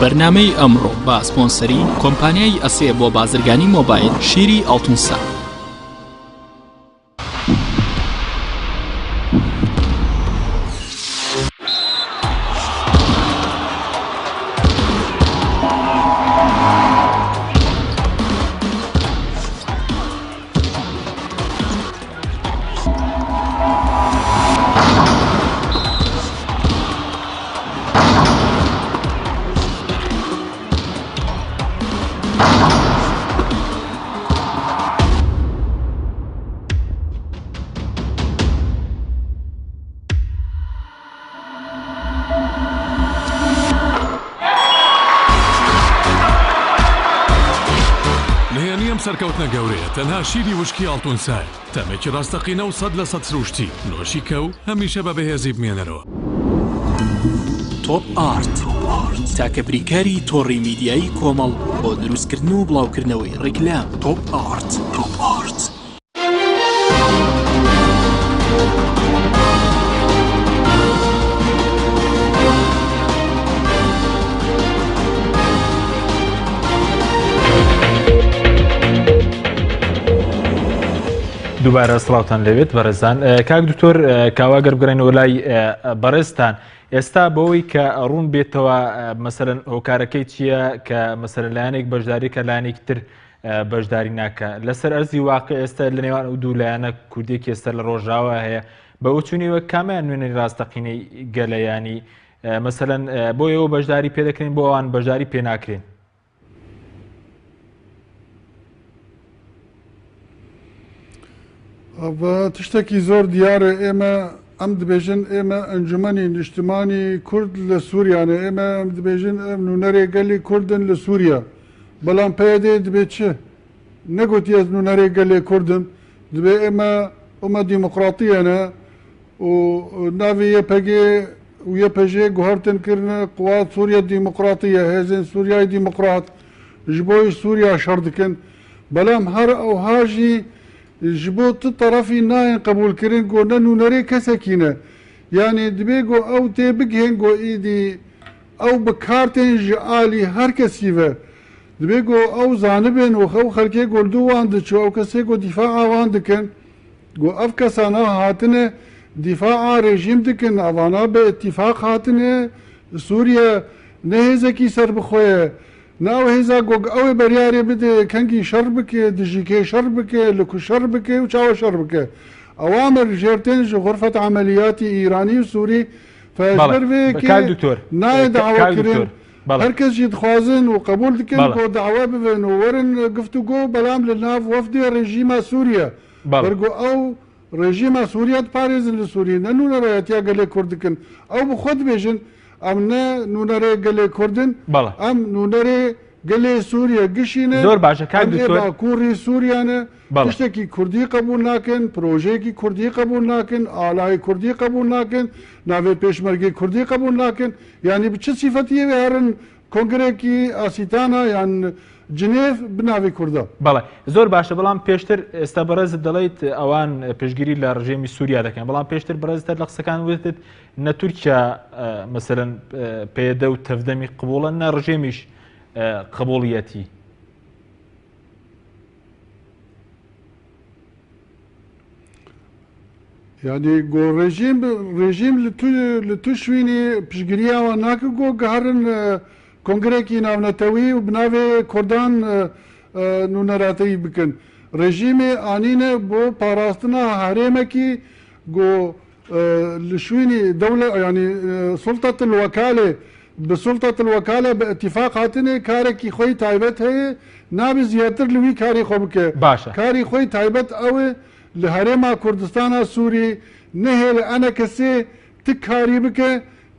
بەرنامەی ئەمڕۆ بە سپۆنسەری کۆمپانیای ئەسێ بۆ بازرگانی مۆبایل شیری ئەڵتونسا. سەرکەوتنە گەورەیە تەنها شیری وشکی ئەڵتونسایە تەمێکی ڕاستەقینە و 100% سروشتی نۆشی کەو هەمیشە بە بەهێزی بمێنەرەوە. تۆپ ئارت تاکە بریکاری تۆڕی میدیایی کۆمەڵ بۆ دروستکردن و بڵاوکردنەوەی ڕیکلام تۆپ ئارت. دووبارە سڵاوتان لەوێت بەڕێزان. کاک دکتۆر کاواگەر بگەڕێنەوە لای بەڕێزتان ئێستا بەوەی کە ڕوون بێتەوە مەسەرەن هۆکارەکەی چییە کە مەسەرەن لایەنێک بەشداری کە لایەنێکی تر بەشداری ناکە لەسەر ئەرزی واقع ئێستا لە نێوان ئەو دوو لایەنە کوردێکی ئێستا لە ڕۆژاوە هەیە بە ئوچونیوە کامیان نوێنەری ڕاستەقینەی گەلەیانی مەسەرەن بۆ ئێوە بەشداری پێ دەکرێن بۆ ئەوان بەشداری پێ ناکرێن؟ تشتێکی زۆر دیارە ئێمە ئەم دەبێژن ئێمە ئەنجومەنی نیشتمانی کورد لە سووریانە ئێمە ئەم دەبێژن ئەم نوونەرێ گەلی کوردن لە سووریا بەڵام پێدێ دەبێت چ نەگوتی ئەس نوونەرێ گەلێ کوردن دەبێ ئێمە ئەمە دیموقراتیەنە و ناوی یەپەگێ و یەپەژێ گوهرتنکردنە قوات سووریا دیموقراتیە هێزن سووریای دیموقرات ji بۆی سووریا شەڕ دکن بەڵام هەر ئەو هاژی ji bo tu tarafî nayên qebûlkirin got ne nûnerê kesekî ne yanî dibê got ew tê bigihên got îdî ew bi kartên ji alî her kesî ve dibê got ew zanibin û ew xelkê goldû wan diçû ew kesê got dîfaa wan dikin got ev kesana hatine dîfaa rejîm dikin evana bi itîfaq hatine Sûriye ne hêzekî ser bixwe ناو هێزا گۆگ ئەوێ بەریارێ بدێ کەنگی شەڕ بکێ دژیکێ شەڕ بکێ لە کو شەڕ بکێ و چاوە شەڕ بکە ئەوامە ژێرتێن ji غرفەت عملیاتی ئیرانی و سووری فەژبەرێکی نایە داواکردن هەر کەس جی دخوازن و قبول دکن بۆ داوا ببن و وەرن گفتوگۆ بەڵام لە ناو وەفدێ ڕێژیما سووریە بەرگۆ ئەو ڕێژیما سووریەت پارێزن لە سووری نەنوونەڕەتیا گەلێ کوورد دکن ئەو بخۆ دبێژن ئەم نە نوونەرێ گەلێ کوردن ئەم نوونەرێ گەلێ سووریە گشینە زۆر باشە کوڕی سووریانە شتێکی کوردی قبول ناکەن پرۆژەیەکی کوردی قبول ناکەن ئالای کوردی قبول ناکەن ناوێ پێشمەرگی کوردی قبول ناکەن یعنی بچ سیفەتیەوێ هەرن کۆنگرێکی ئاسیتانە یان جنێف بناوی کووردا بەڵێ زۆر باشە بەڵام پێشتر ئێستا بەڕێزت دەڵێیت ئەوان پشگیری لە ڕژێمی سووریا دەکەن بەڵام پێشتر بەڕێزتر لە قسەکان وتت نە تورکیا مەسەرەن پێدە و تەفدەمی قبوڵە نە ڕژێمیش قبوڵیەتی یعنی گۆ ڕێژیم لە تو شوێنی پشگیریاوە ناکە گۆ گەهرن کۆنگرێکی ناونەتەوی و بناوێ کوردان نوونەراتەیی بکەن ڕێژیمێ ئانینە بۆ پاراستنا هەرێمێکی گۆ لە شوێنی دەوڵە ینی سوڵتەت الوەکالێ بە سوڵتەت الوەکالە بە ئەتیفاق هاتنێ کارێکی خۆی تایبەت هەیە نابێ زیاتر لەوی کاری خۆ بکە باشە کاری خۆی تایبەت ئەوێ لە هەرێما کوردستانە سووری نەهێ لە ئەنە کەسێ تک کاری بکە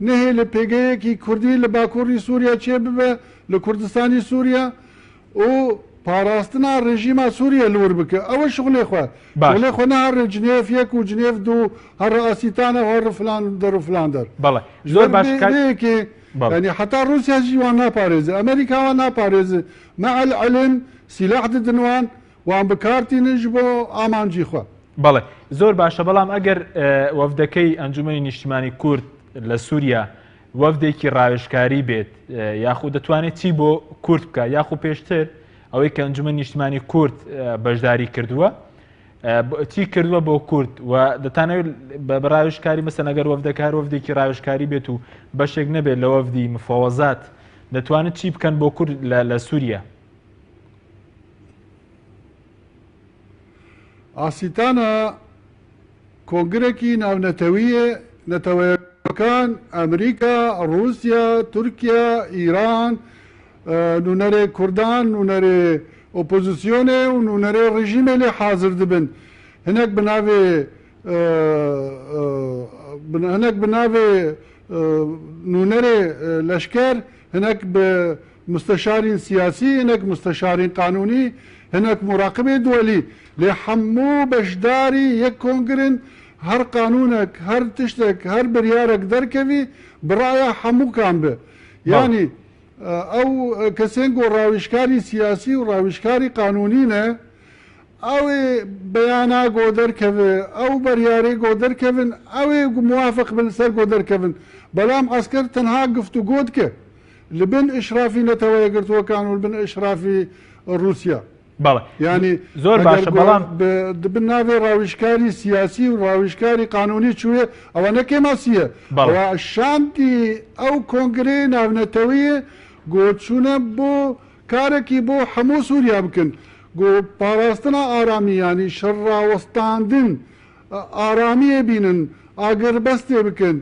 نهێ لە پێگەیەکی کوردی لە باکووری سووریا چێ ببە لە کوردستانی سووریا و پاراستنا ڕێژیما سووریا لور بکە ئەوە شغلێ خۆ لێ خۆ هەر جنێف یەک و جنێف دوو هەر ئاسیتانە هەر فلان دەر و فلان دەر بەڵێ زۆر باشەیەکی ینی حتا رووسیا جیوان ناپارێزە ئەمریکاوان ناپارێزە مع العلم سیلاح ددنوان وان بکارتینش بۆ ئامانجی خۆ بەڵێ زۆر باشە بەڵام ئەگەر وەفدەکەی ئەنجومەنی نیشتیمانی کورد لە سووریا وەفدێکی ڕاوێژکاری بێت یاخود دەتوانێت چی بۆ کورد بکە یاخو پێشتر ئەوەی کە ئەنجومەنی نیشتیمانی کورد بەشداری کردووە چی کردووە بۆ کورد و دەتانەوێت بە ڕاوێژکاری مەسەن ئەگەر وەفدەکار وەفدێکی ڕاوێژکاری بێت و بەشێک نەبێت لە وەفدی مفاوەزات دەتوانێت چی بکەن بۆ کورد لە سووریا ئاسیتانە کۆنگرێکی ناونەتەویە نەتەوەیەکان ئەمریکا رووسیا تورکیا ئیران نوونەرێ کوردان نوونەرێ ئۆپۆزیسیۆنێ و نوونەرێ ڕژیمێ لێ حازر دبن هەنێک بناوێ نوونەرێ لەشکەر هەنێک بە مستەشارین سیاسی هەنێک مستەشارین قانونی هەنێک مراقبێ دووەلی لێ هەموو بەشداری یەک کۆنگرن هەر قانونێک هەر تشتێک هەر بریارێک دەرکەوی برایە هەموو کام بێ يعني او كسين راويشكاري سياسي وراويشكاري قانونينا او بيانا قودر كفن او برياري قودر كفن او موافق بالسر قودر كفن بلام عسكر تنها قفتو قودك لبن اشرافي نتوى قرتو كانوا لبن اشرافي روسيا بله يعني زور باشا بلام بالنافي راويشكاري سياسي وراويشكاري قانوني شوية او انا كما سيه او الشانتي او كونغري ناونتوية قوت شونا بو كاركي بو حمو سوريا بكن قو باراستنا آرامي يعني شرا وستاندن آرامي بينن آگر بسته بكن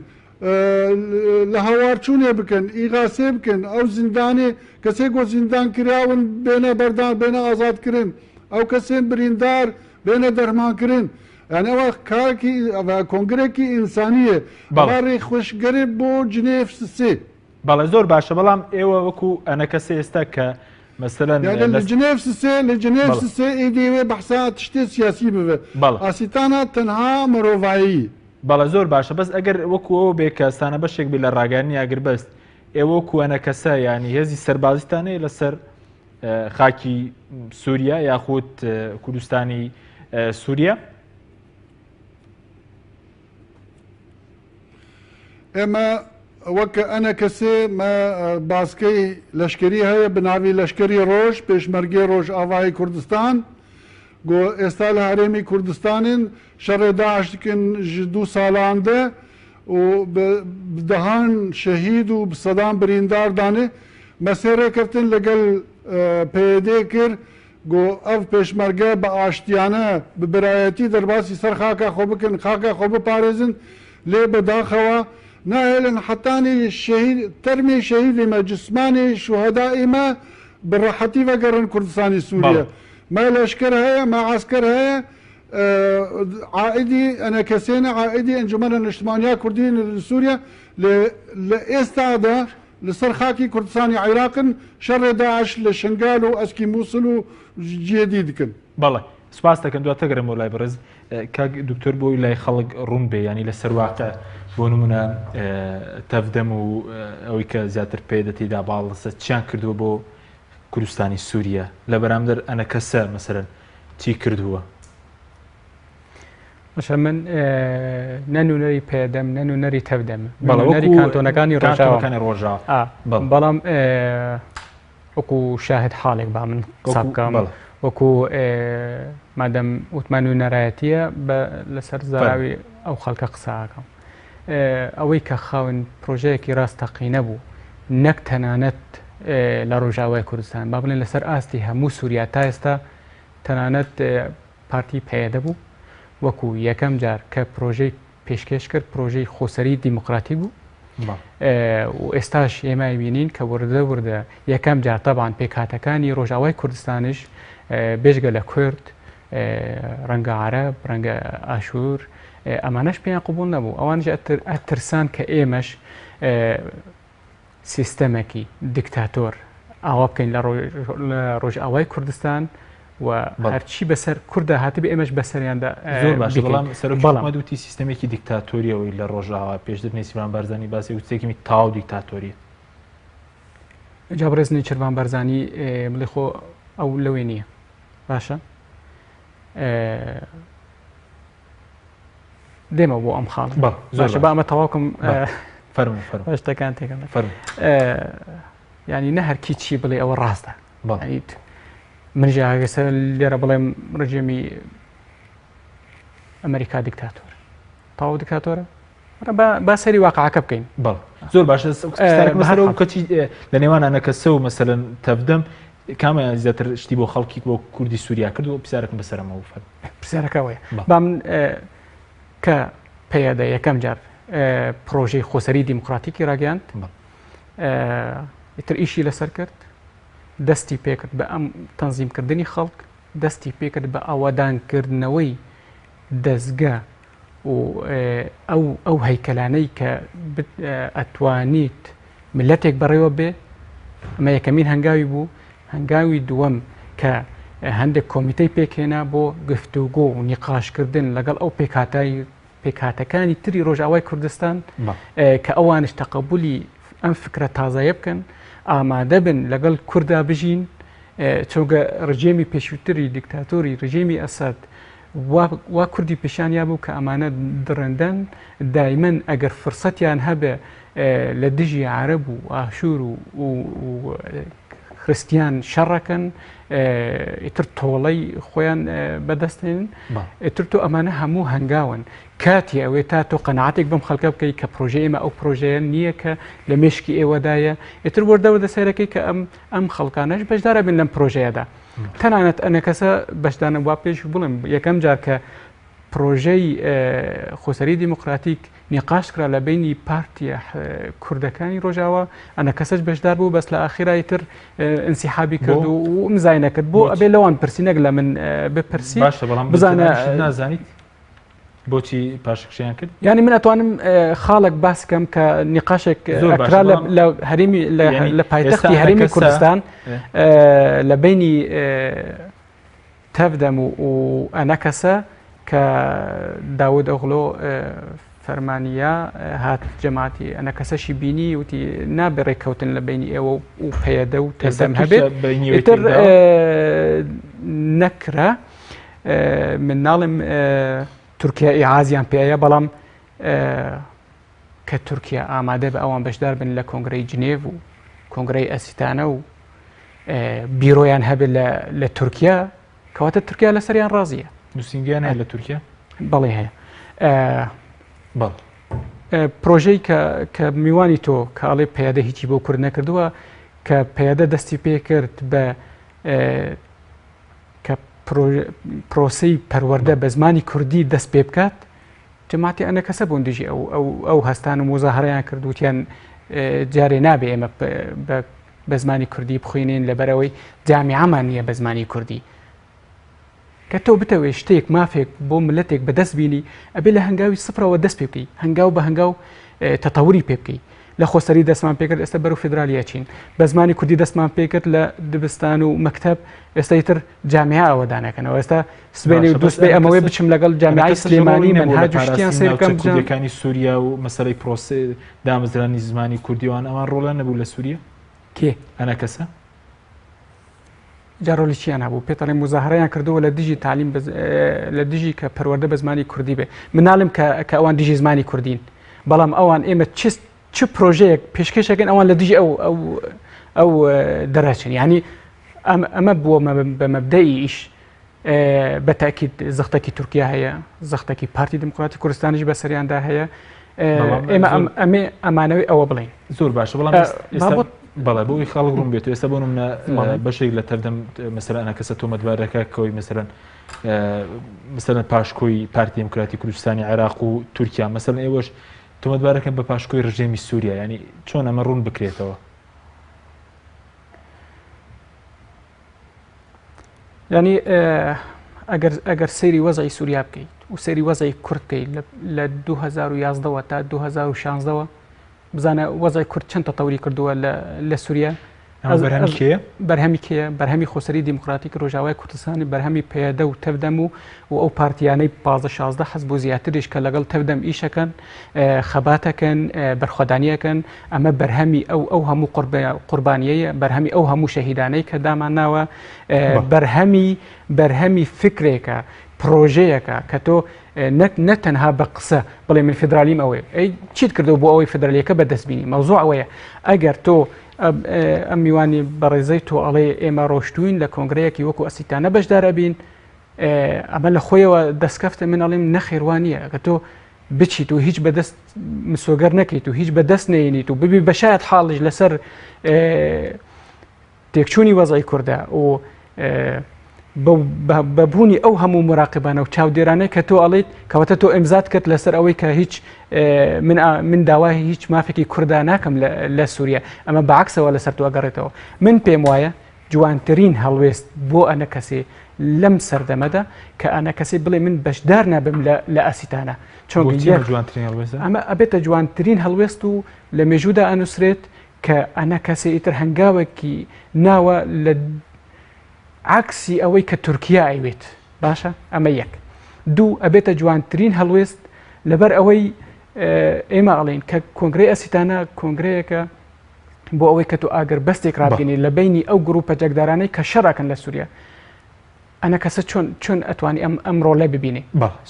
لهوارچونه بکن ایغاسه بکن او زندانی کسی کو زندان کراون بین بردان بین آزاد کرن او کسی بریندار بین درمان کرن يعني هو كاكي كونغريكي إنسانية باري خوش قريب بو جنيف سي بلا زور باشا بلام ايوه وكو انا كسي استك مثلا يعني الجنيف سي ايدي بحثات تشتي سياسي ببه اسيتانا تنها مروفايي بەڵە زۆر باشە بەس ئەگەر وەکو ئەو بێکەستانە بەشێک بێ لە ڕاگەانی ئاگر بەست ئێوەکو ئەنە کەسە ینی هێزی سەربازیستانەیە لەسەر خاکی سووریا یاخود کوردستانی سووریا ئێمە وەکە ئەنە کەسێ باسکەی لەشکری هەیە بناوی لەشکری ڕۆژ پێشمەرگەی ڕۆژ ئاوای کوردستان گۆ ئێستا لە هەرێمی کوردستانن شەڕێ داعش دکن ji 2 ساڵان de û dehan şehîd û bi sedan birîndar danê mesêrêkirtin legel PYD kir got ev pêşmerge bi aştiyane bi birayetî derbasî ser xaka xwe bikin xaka xwe biparêzin lê bi daxewa nahêlin hetanî şehîd termê şehîdê me cismanê şuhedayê me bi rehetî vegerin Kurdistanê Sûriye ما لشكر هيا ما عسكر هيا عائدي انا كسينا عائدي انجمن الاجتماعيه كردين لسوريا لاستعاده لصرخاكي كردستاني عراق شر داعش لشنغال واسكي موصل جديد كن بالله سپاس دەکەم دواتر گەرم وڵای بەڕێز کاک دکتۆر بۆی لای خەڵک ڕوون بێ ینی لەسەر واقع بۆ نمونە تەفدەم و ئەوەی کە زیاتر پێدەتیدا باڵەسە چیان کردووە بۆ کوردستانی سووریا لە بەرامبەر ئەنە کەسە مەسەرەن چی کردووە؟ باشە من نەنوونەری پێدەم نەنوونەری تەفدەم نەری کانتۆنەکانی ڕۆژاوە بەڵام وەکو شاهد حاڵێک با من قسە بکەم وەکو مادەم وتمان و نەرایەتیە لەسەر زاراوی ئەو خەڵکە قساکەم ئەوەی کە خاون پرۆژەیەکی ڕاستەقینە بوو نەک تەنانەت لە ڕۆژاوای کوردستان با بڵێن لەسەر ئاستی هەموو سووریا تا ئێستا تەنانەت پارتی پێدە بوو وەکو یەکەم جار کە پرۆژەی پێشکەش کرد پرۆژەی خۆسەری دیموکراتی بوو و ئێستاش ئێمە بینین کە وردە یەکەم جار تەبان پێکهاتەکانی ڕۆژاوای کوردستانیش بێژگە لە کورد ڕەنگە عەرەب ڕەنگە ئاشور ئەمانەش پێیان قبوڵ نەبوو ئەوانش ئەترسان کە ئێمەش سیستەمێکی دیکتاتۆر ئاوا بکەین لە ڕۆژئاوای کوردستان و هەرچی بەسەر کووردا هاتبێ ئێمەش بەسەریاندا زۆر باش بەڵام سەرۆکیمە دوتی سیستەمێکی دیکتاتۆریەوەی لە ڕۆژاوا پێشتر نێسیبان بارزانی باسی وتێکی تاو دیکتاتۆریە جا بەڕێزنی چربان بارزانی بڵێ خۆ ئەو لەوێ نییە باشە دێمە بۆ ئەم خاڵ باشە با ئەمە تەواوکەم شتەکان تێکەم ینی نە هەرکی چی بڵێ ئەوە ڕاستە من ژاگەسە لێرە بڵێم ڕژێمی ئەمریکا دیکتاتۆر تاو دیکتاتۆرە با سەری واقعەکە بکەین زۆر باشە کەچی لە نێوان ئەنەکەسە و مەسەلەن تەفدەم کامیان زیاتر شتی بۆ خەڵکی بۆ کوردی سووریا کردو پرسیارەکەم بەسەرەمەوە پرسیارەکەوەیە با من کە پێیەدە یەکەم جار پرۆژەی خۆسەری دیموکراتیکی ڕاگەاند ئیتر ئیشی لەسەر کرد دەستی پێکرد بە ئەم تەنزیمکردنی خەڵک دەستی پێکرد بە ئاوادانکردنەوەی دەستگا و ئەو هەیکەلانەی کە ئەتوانیت ملەتێک بەڕێوە بێ ئەمە یەکەمین هەنگاوی بوو هەنگاوی دووەم کە هەندێک کۆمیتەی پێکهێنا بۆ گفتوگۆ و نیقاشکردن لەگەڵ ئەو پێکهاتەکانی تری ڕۆژئاوای کوردستان کە ئەوانش تەقەبولی ئەم فکرە تازایە بکەن ئامادە بن لەگەڵ کووردا بژین چۆگە ڕژێمی پێشووتری دیکتاتۆری ڕژێمی ئەساد وا کوردی پیشانیا بوو کە ئەمانە دڕندەن دایمەن ئەگەر فرسەتیان هەبێ لە دژی عەرەب و ئاشور و خستیان شەڕەکەن ئیتر تۆڵەی خۆیان بەدەستێن ئیتر تۆ ئەمانە هەموو هەنگاون کاتی ئەوێ تا تۆ قەنەعاتێک بەم خەڵکە بکەیت کە پرۆژە ئێمە ئەو پرۆژەیە نییە کە لە مێشکی ئێوەدایە ئیتر وەردەوەدە سەرەکەی کە ئەم خەڵکانەش بەشدارە بن لەم پرۆژەیەدا تەنانەت ئەنە کەسە بەشدانە وا پێش بڵم یەکەم جار کە پرۆژەی خۆسەری دیموکراتیک نیقاش کرا لە بینی پارتیە کوردەکانی ڕۆژاوە ئەنە کەسەش بەشدار بوو بەس لە ئاخیرای تر ئینسیحابی کرد و ئمزای نەکرد بۆ ئەبێ لەوان پرسیینەک لە من بپرسی بزانە نازانیت بۆچی پاشکشیان کرد ینی من ئەتوانم خاڵک باسکەم کە نیقاشێک ئەکرا لە هەرمی لە پایتەختی هەرمی کوردستان لە بینی تەفدەم و ئەنە کەسە کە داود ئۆغڵۆ فەرمانیە هات جەماعەتی ئەنە کەسەشی بینی وتی نابێ ڕێککەوتن لە بینی ئێوە و پەیەدە و تەزەم هەبێت ئیتر نەکرا من ناڵم تورکیا ئیعازیان پێەیە بەڵام کە تورکیا ئامادە بە ئەوان بەشدار بن لە کۆنگرەی جنێڤ و کۆنگرەی ئەسیتانە و بیرۆیان هەبێت لە تورکیا کەواتە تورکیا لە سەریان ڕازیە نووسنگیان هەیە لە تورکیا بەڵێ هەیە پرۆژەی کە میوانی تۆ کاڵێ پەیادە هیچی بۆ کورد نەکردووە کە پەیادە دەستی پێ کرد بە کە پرۆسەی پەروەردە بە زمانی کوردی دەست پێ بکات جەماعەتی ئەنە کەسە بوون دژی ئەو هەستان و مۆزاهەرەیان کردوتیان جارێ نابێ ئێمە بە زمانی کوردی بخوێنین لەبەرەوەی جامیعەمان نییە بە زمانی کوردی کە تۆ بتەوێ شتێک مافێک بۆ ملەتێک بەدەست بینی ئەبێ لە هەنگاوی سفرەوە دەست پێ بکەی هەنگاو بە هەنگاو تەتەوری پێ بکەی لە خۆسەری دەستمان پێکرد ئێستا بەرەو فدرالیە چین بە زمانی کوردی دەستمان پێکرد لە دبستان و مەکتەب ئێستا ئیتر جامعە ئەوەدانەکەنەوە ئێستا سبێنی و دووسبێ ئەمەوەی بچم لەگەڵ جامعی سلێمانی منهاج شتیان سێرکەم کوردەکانی سووریا و مەسەلەی پرۆسە دامەزرانی زمانی کوردیوان ئەوان ڕۆڵان نەبوو لە سووریا کێ ئەنە کەسە جارۆلی چیان هەبوو پێتەڵێ مزاهرەیان کردووە لە دژی تعلیم لە دژی کە پەروەردە بە زمانی کوردی بێ مناڵم کە ئەوان دژی زمانی کوردین بەڵام ئەوان ئێمە چ پرۆژەیەک پێشکەشەکەن ئەوان لە دژی ئەو دەرەچن ینی ئەمە بووە بە مەبدەئی ئیش بەتاکید زەختەکی تورکیا هەیە زەختەکی پارتی دموکراتی کوردستانیش بەسەریاندا هەیە ئێمە ئەمانەوەی ئەوە بڵین زۆر باشە بەڵام بەڵێ بۆی خەڵک ڕوون بێت ئێستا بۆ بەشێک لە تەردەم مەسەلەن ئەنە کەسە تۆمەتبارەکە کەوەی مەسەلەن پاشکۆی پارتی دموکراتی کوردستانی عێراق و تورکیا مەسەلەن ئێوەش تۆمەتبارەکەن بە پاشکۆی ڕژێمی سووریا ینی چۆن ئەمە ڕوون بکرێتەوە ینی ئەگەر سەیری وەزعی سووریا بکەیت و سەیری وەزعی کورد بکەیت لە 2011 تا 2016 بزانە وەزای کورد چەند تەتەوری کردووە لە سووریا بەرهەمی کێیە بەرهەمی خۆسەری دیموکراتیک ڕۆژاوای کوردستانی بەرهەمی پەیەدە و تەفدەم و ئەو پارتیانەی 15 حەز بۆ زیاتریش کە لەگەڵ تەفدەم ئیشەکەن خەباتەکەن بەرخۆدانیەکەن ئەمە بەرهەمی ئەو هەموو قوربانیەیە بەرهەمی ئەو هەموو شەهیدانەی کە دامان ناوە بەرهەمی فکرێکە پرۆژەیەکە کە تۆ نەتەنها بە قسە بڵێ من فدرالیم ئەوەیە ئەی چیت کردو بۆ ئەوەی فدرالیەکە بەدەستبینی مەوزوع ئەوەیە ئەگەر تۆ ئەم میوانی بەڕێزەی تۆ ئەڵێ ئێمە ڕۆشتوین لە کۆنگرەیەکی وەکو ئەسیتانە بەشدارە بین ئەمە لە خۆیەوە دەستکەفتە من ئەڵێم نەخێوانیە کە تۆ بچیت و هیچ بەدەست مسۆگەر نەکەیت و هیچ بەدەست نێنیت و ببی بەشایەت حاڵش لەسەر تێکچوونی وەزعی کوردە و بەبوونی ئەو هەموو مراقبانە و چاودێرانەی کە تۆ ئەڵیت کەواتە تۆ ئەمزاد کرد لەسەر ئەوەی کە هیچ من داوای هیچ مافێکی کووردا ناکەم لە سووریا ئەمە بەعکسەوە لەسەر تۆ ئەگەڕێتەوە من پێم وایە جوانترین هەڵوێست بۆ ئەنە کەسێ لەم سەردەمەدا کە ئەنە کەسێ بڵێ من بەشدار نابم لە ئەسیتانە چۆن ئەمە ئەبێتە جوانترین هەڵوێست و لە مێژوودا ئەنووسرێت کە ئەنە کەسێ ئیتر هەنگاوێکی ناوە لە عکسی ئەوەی کە تورکیا ئەیوێت باشە ئەمە یەک دوو ئەبێتە جوانترین هەڵوێست لەبەر ئەوەی ئێمە ئەڵێن کە کۆنگرەی ئەسیتانە کۆنگرەیەکە بۆ ئەوەی کە تو ئاگەر بەستێک ڕابگەنی لە بینی ئەو گروپە جەکدارانەی کە شەڕاکەن لە سووریا ئەنە کەسە چۆن ئەتوانی ئەم ڕۆڵە ببینێ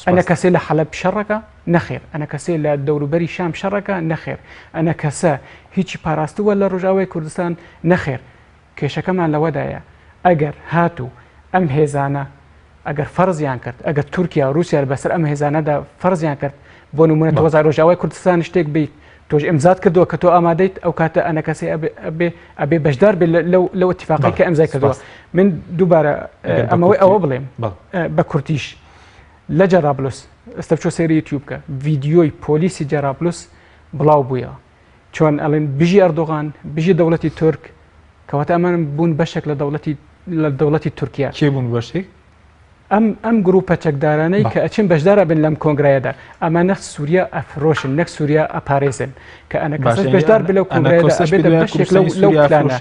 ئەنە کەسێ لە حەلەب شەڕەکە نەخێر ئەنە کەسێ لە دەوروبەری شام شەڕەکە نەخێر ئەنە کەسە هیچی پاراستووە لە ڕۆژاوای کوردستان نەخێر کێشەکەمان لەوەدایە ئەگەر هاتوو ئەم هێزانە ئەگەر فەرزیان کرد ئەگەر تورکیا و رووسیا بەسەر ئەم هێزانەدا فەرزیان کرد بۆ نمونە تۆزار ڕۆژاوای کوردستان شتێک بیت تۆش ئەمزاد کردووە کە تۆ ئامادەیت ئەو کاتە ئەنە کەسێ ئەبێ بەشدار بێ لەو اتفاقی کە ئەمزای کردووە من دووبارە ئەمەوەی ئەوە بڵێم بە کورتیش لە جەرابلوس ئێستا بچۆ سەیری یوتیوب بکە ڤیدیۆی پۆلیسی جەرابلوس بڵاو بوویە چۆن ئەڵێن بژی ئەردۆغان بژی دەوڵەتی تورک کەواتە ئەمانم بوون بەشێک لە دەوڵەتی تورکیا کێ بوون بەشێک ئەم گروپە چەکدارانەی کە ئەچین بەشدارە بن لەم کۆنگرایەدا ئەمە نەخ سووریا ئەفرۆشن نەک سووریا ئەپارێزن کە ئەنە کەسەش بەشدار بێ لەو کۆنگرایەدا ئەبێتە بەشێک لەو پلانە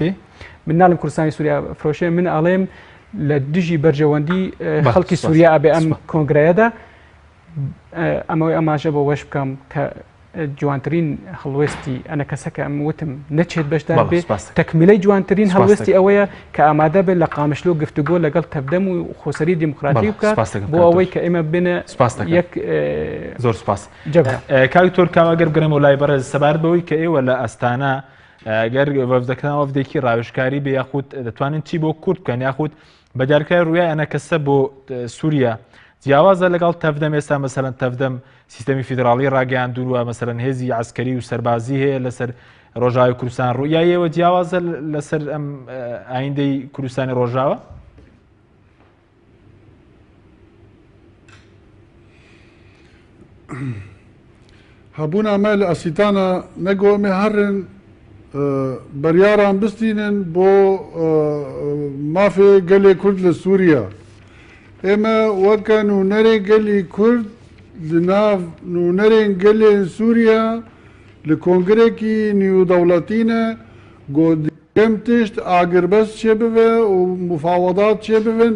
من ناڵم کوردستانی سووریا فرۆشێ من ئەڵێم لە دژی بەرژەوەندی خەڵکی سووریا ئەبێ ئەم کۆنگرایەدا ئەمەوەی ئەماژە بۆ وەش بکەم کە جوانترین هەڵوێستی ئەنە کەسەکە ئەم وتم نەچێت بەشدار بێ تەکمیلەی جوانترین هەڵوێستی ئەوەیە کە ئامادە بێت لە قامشلۆ گفتوگۆ لەگەڵ تەبدەم و خۆسەری دیموکراتی بکات بۆ ئەوەی کە ئێمە بنە یەک زۆر سپاس کاکتۆر کاواگەر بگەرم و لای بەرز سەبارەت بەوەی کە ئێوە لە ئەستانە گەر وەفدەکەن وەفدێکی ڕاوێژکاری بێ یاخود دەتوانین چی بۆ کورد بکەن یاخود بەجارکای ڕوویای ئەنە کەسە بۆ سووریا جیاوازە لەگەڵ تەفدەم ئێستا مەسەرەن تەفدەم سیستەمی فیدراڵی ڕاگەیاندووە مەسەرەن هێزی عسکەری و سەربازی هەیە لەسەر ڕۆژاوی کوردستان ڕوویایەوە جیاوازە لەسەر ئەم ئایندەی کوردستانی ڕۆژاوە هەبوون ئەمە لە ئەسیتانە نەگۆمێ هەرن بەریاران بستینن بۆ مافێ گەلێ کورد لە سووریا ئێمە وەکە نوونەرێ گەلی کورد لەناو نوونەرێن گەلێن سووریا لە کۆنگرێکی نیودەوڵەتینە گۆدەم تشت ئاگربەست چێ ببێ و مفاوەدات چێ ببن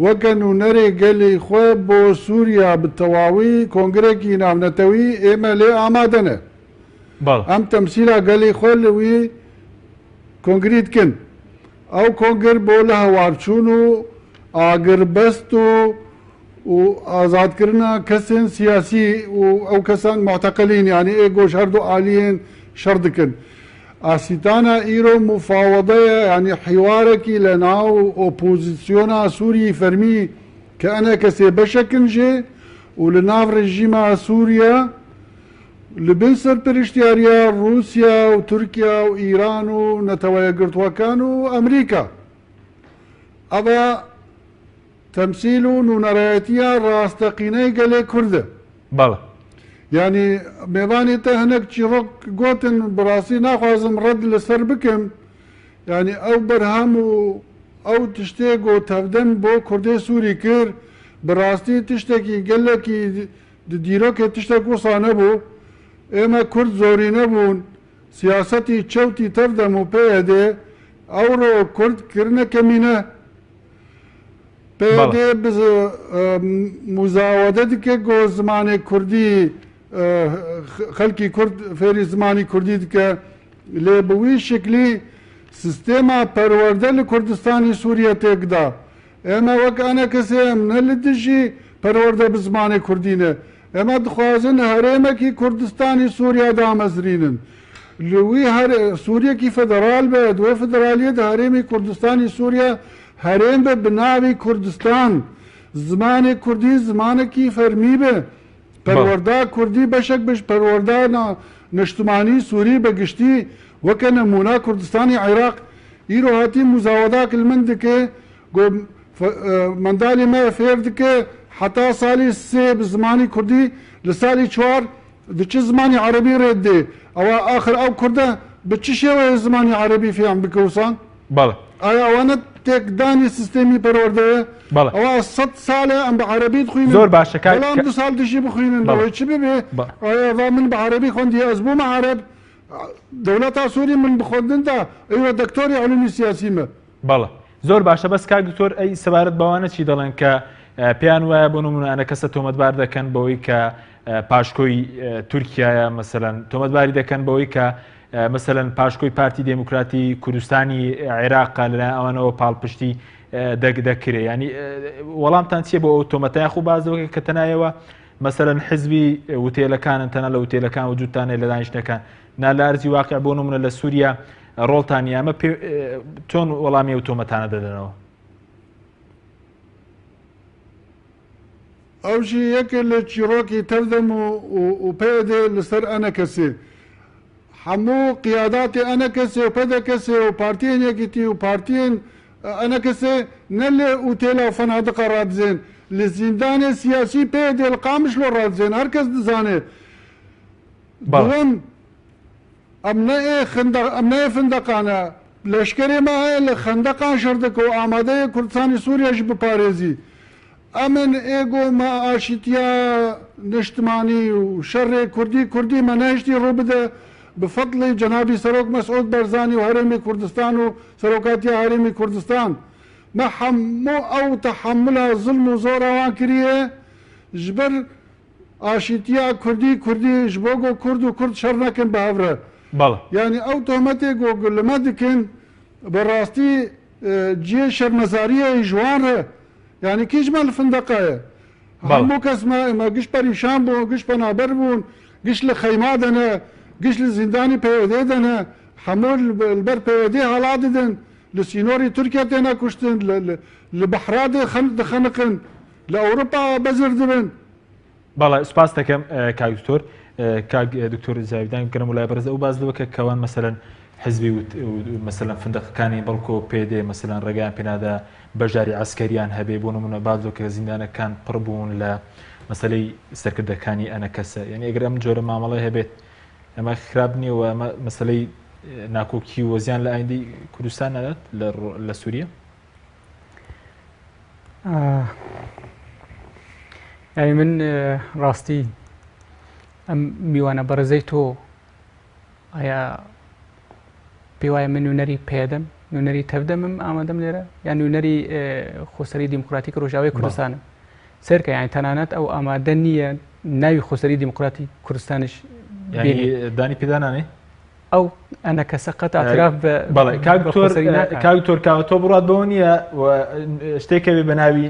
وەکە نوونەرێ گەلی خۆ بۆ سووریا بتەواوی کۆنگرێکی ناونەتەوی ئێمە لێ ئامادەنە ئەم تەمسیلا گەلی خۆ لەوی کۆنگریتکن ئەو کۆنگر بۆ لە هەوارچوون و ئاگربەست و ئازادکردنا کەسێن سیاسی و ئەو کەسان معتەقلین یعنی ئێگۆش هەردوو عالیێن شەڕ دکن ئاسیتانە ئیرۆ مفاوەدەیە ینی حیوارێکی لە ناو ئۆپۆزیسیۆنا سووری فەرمی کە ئەنە کەسێ بەشەکن ژێ و لە ناو ڕێژیما سووریا لە بن سەرپەرشتیاریە رووسیا و تورکیا و ئیران و نەتەوەیە گرتووەکان و ئەمریکا ئەوە تەمسیل و نونەڕایەتیە ڕاستەقینەی گەلێ کوردە بەڵێ ینی میێوانی تە هەنێک چیرۆک گوتن بڕاستی ناخوازم ڕەت لەسەر بکەم ینی ئەو بەرهەم و ئەو تشتێک و تەفدەم بۆ کوردی سووری کرد بڕاستی تشتێکی گەلێکی دیرۆکێ تشتێک وسا نەبوو ئێمە کورد زۆری نەبوون سیاسەتی چەوتی تەفدەم و پێدێ ئەوڕۆ کوردکردنە کەمینە پێدێ مزاوەدە دکە گۆ زمانی کوردی خەڵکی کورد فێری زمانی کوردی دکە لێ بووی شکلی سیستێما پەروەردە لە کوردستانی سووریا تێکدا ئێمە وەکانە کەسێ ئەمنە لە دژی پەروەردە بە زمانی کوردینە ئێمە دخوازن هەرێمێکی کوردستانی سووریا دامەزرینن لەوی سووریەکی فەدەرال بێ دوێ فەدەرالیەت هەرێمی کوردستانی سووریا هەرێم بە بناوی کوردستان زمانی کوردی زمانێکی فەرمی بێ پەروەردا کوردی بەشێک بش پەروەردا نیشتمانی سووری بەگشتی وەکە نەمونا کوردستانی عێراق ئیرۆ هاتی مزاوەداک من دکێ منداڵی me fêr dike heta salî sê bi zimanî Kurdî li salî çwar diçi zimanî Erebî rê dê ewa axir ew Kurd e bi çi şêweyê zimanî Erebî fêhan bike wisa aya wana têkdanî sistêmî perwerdeye ewa 100 sal e em bi Erebî dixwînin zor baş belam 2 sal dijî bixwînin wê çi bibe aya va min bi Erebî xwendiye ez bûme Ereb dewleta Sûrî min bixwendin da ew doktorê elûmî siyasî me زۆر باشە بەس کاک دکتۆر ئەی سەبارەت بەوانە چی دەڵێن کە پێیان وایە بۆ نمونە کەسە تۆمەتبار دەکەن بەوەی کە پاشکۆی تورکایە مەسەلەن تۆمەتباری دەکەن بەوەی کە مثلەن پاشکۆی پارتی دموکراتی کوردستانی عێراق لە ئەوانەوە پاڵپشتی دەکرێ ینی وەڵامتان چیە بۆ ئەو تۆمەتای خو بازەوە کە تەنایەوە مثلەن حزبی وتێلەکانن تەنە لە وتێلەکان وجودتانێ لە دانیشتەکان نا لە ئەرزی واقع بۆ نمونە لە سووریا ڕۆڵتانی ئەمە چۆن وەڵامی ئەو تۆمەتانە دەدەنەوە؟ ئەوژی یەکێ لە چیرۆکی تەردەم و پێدێ لەسەر ئەنە کەسێ هەموو قیاداتی ئەنە کەسێ و پەدە کەسێ و پارتیên یەکیتی و پارتیên ئەنە کەسێ نە لێ ئوتێلا و فەنادقە ڕادزێن لە زیندانێ سیاسی پێدێ لە قامشلۆ ڕادزێن هەر کەس دەزانێ دووەم ئەم نەیە فندەقانە لەشکرێ ما هەیە لە خەندەقان شەردەکە و ئامادەیە کوردستانی سووریەش بپارێزی ئەمن ئێگۆ ما ئاشتیا نیشتمانی و شەڕێ کوردی مە نەهشتی ڕوو بدە بفەضلی جەنابی سەرۆک مەسعود بەرزانی و هەرێمی کوردستان و سەرۆکاتی هەرێمی کوردستان مە هەموو ئەو تەحەملە زڵم و زۆر ئەوان کریە ji ber ئاشتیا کوردی ji بۆ گۆ کورد و کورد شەڕ نەکەن بە هەورە یعنی ئەو تۆمەتێک گۆگلمە دکن بەڕاستی جێ شەرمەزاریە ژوانە یعنی کیژمە لە فندەقایە هەموو کەسمە گشت پەریشان بوون گشت پەنابەر بوون گشت لە خەیما دەنە گشت لە زیندانی پەیوەدێ دەنە هەموو بەر پەیوەدێ هەڵا دەدەن لە سینۆری تورکیا تێنە کوشتن لە بەحرا دەخەنقن لە ئەوروپا بەزر دەبن. بەڵێ سپاس دەکەم کاک دکتۆر کاک دکتۆر زاویدان گەرم وڵای بەرز ئەو باز دەوە کە کەوان مەسەلەن حزبی مەسەلەن فندەقەکانی بەڵکۆ پێدێ مەسەلەن ڕێگەیان پێنادا بەژاری عسکەریان هەبێ بۆ نمونە بازۆ کە زیندانەکان پڕ بوون لە مەسەلەی سەرکردەکانی ئەنە کەسە یعنی ئەگەر ئەم جۆرە مامەڵی هەبێت ئەمە خراپ نییەوە ئەمە مەسەلەی ناکۆکی وەزیان لە ئایندەی کوردستان نەدات لە سووریا؟ یعنی من ڕاستی ئەم میوانە بەڕێزەی تۆ ئایا پێ وایە من نوێنەری پێدەم نوێنەری تەودەمم ئامادەم لێرە یان نوێنەری خۆسەری دیموکراتیک ڕۆژاوای کوردستانم سەرکە یانی تەنانەت ئەو ئامادە نییە ناوی خۆسەری دیموکراتی کوردستانش دانی پێدانانێ ئەو ئەنە کەسە قەت ئاعتراف بەڵێ کاکتۆر تۆ بڕات بەوە نییە شتێکە بێ بە ناوی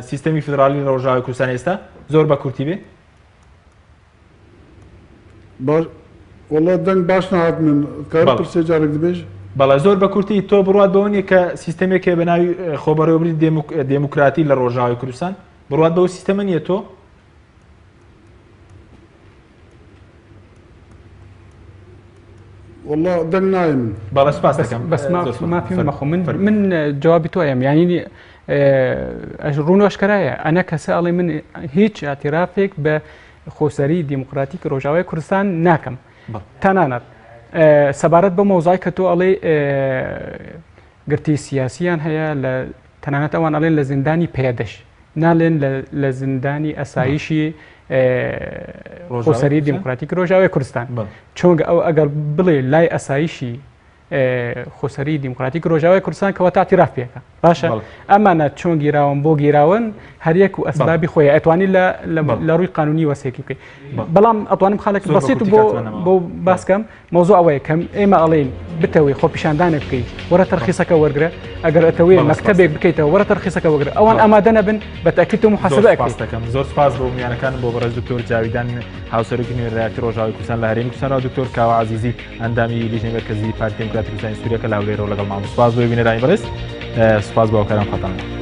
سیستەمی فدرالی لە ڕۆژاوای کوردستان ئێستا زۆر بە کورتی بێ؟ وەڵا دەنگ باش نهات من پرسێ جارێک دەبێژ؟ بەڵێ زۆر بە کورتی تۆ بڕات بەوە نییە کە سیستەمێکە بە ناوی خۆبەرەوەبری دموکراتی لە ڕۆژاوای کوردستان بڕات بەو سیستەمە نییە تۆ؟ والله دەنگ نایە من بەڵێ سپاس دەکەم بەس مافی مەخۆ من جوابی تۆیم یعنی ڕوونۆشکرایە ئەنە کەسە ئەڵێ من هیچ ئاعترافێک بە خۆسەری دیموکراتیک ڕۆژاوای کوردستان ناکەم تەنانەت سەبارەت بە مۆزای کە تۆ ئەڵێ گرتی سیاسیان هەیە لە تەنانەت ئەوان ئەڵێن لە زیندانی پێدەش نالێن لە زیندانی ئەسایشی خۆسەری دیموکراتیک ڕۆژاوای کوردستان چۆنگە ئەو ئەگەر بڵێ لای ئەسایشی خۆسەری دیموکراتیک ڕۆژاوای کوردستان کەواتە ئاعتراف پێکە باشە ئەمانە چۆن گیراون بۆ گیراون هەریەک و ئەسبابی خۆی ئەتوانی لە ڕووی قانونی وەسێکی بکەیت بەڵام ئەتوانم خاڵێکی بەسیط بۆ باسکەم مۆزوع ئەوەیە کەم ئێمە ئەڵێن بتەوەی خۆ پیشاندانێک بکەیت وەرە تەرخیسەکە وەرگرە ئەگەر ئەتەوێ مەکتەبێک بکەیتەوە وەرە تەرخیسەکە وەرگرە ئەوان ئامادە نەبن بە تاکید و محاسبە دەکەم زۆر سپاس بۆ میانەکانم بۆ بەڕێز دکتۆر جاویدان هاوسەرۆکی نوێنەرایەتی ڕۆژاوای کوردستان لە هەرێمی کوردستان و دکتۆر کاوە عەزیزی ئەندامی لیژنەی مەرکەزی پارتی دموکراتی کوردستانی سووریا کە لاولێرەوە لەگەڵ ماوە سپاس بۆ بینەرانی بەڕێز سپاس بۆ هاوکاران خەتان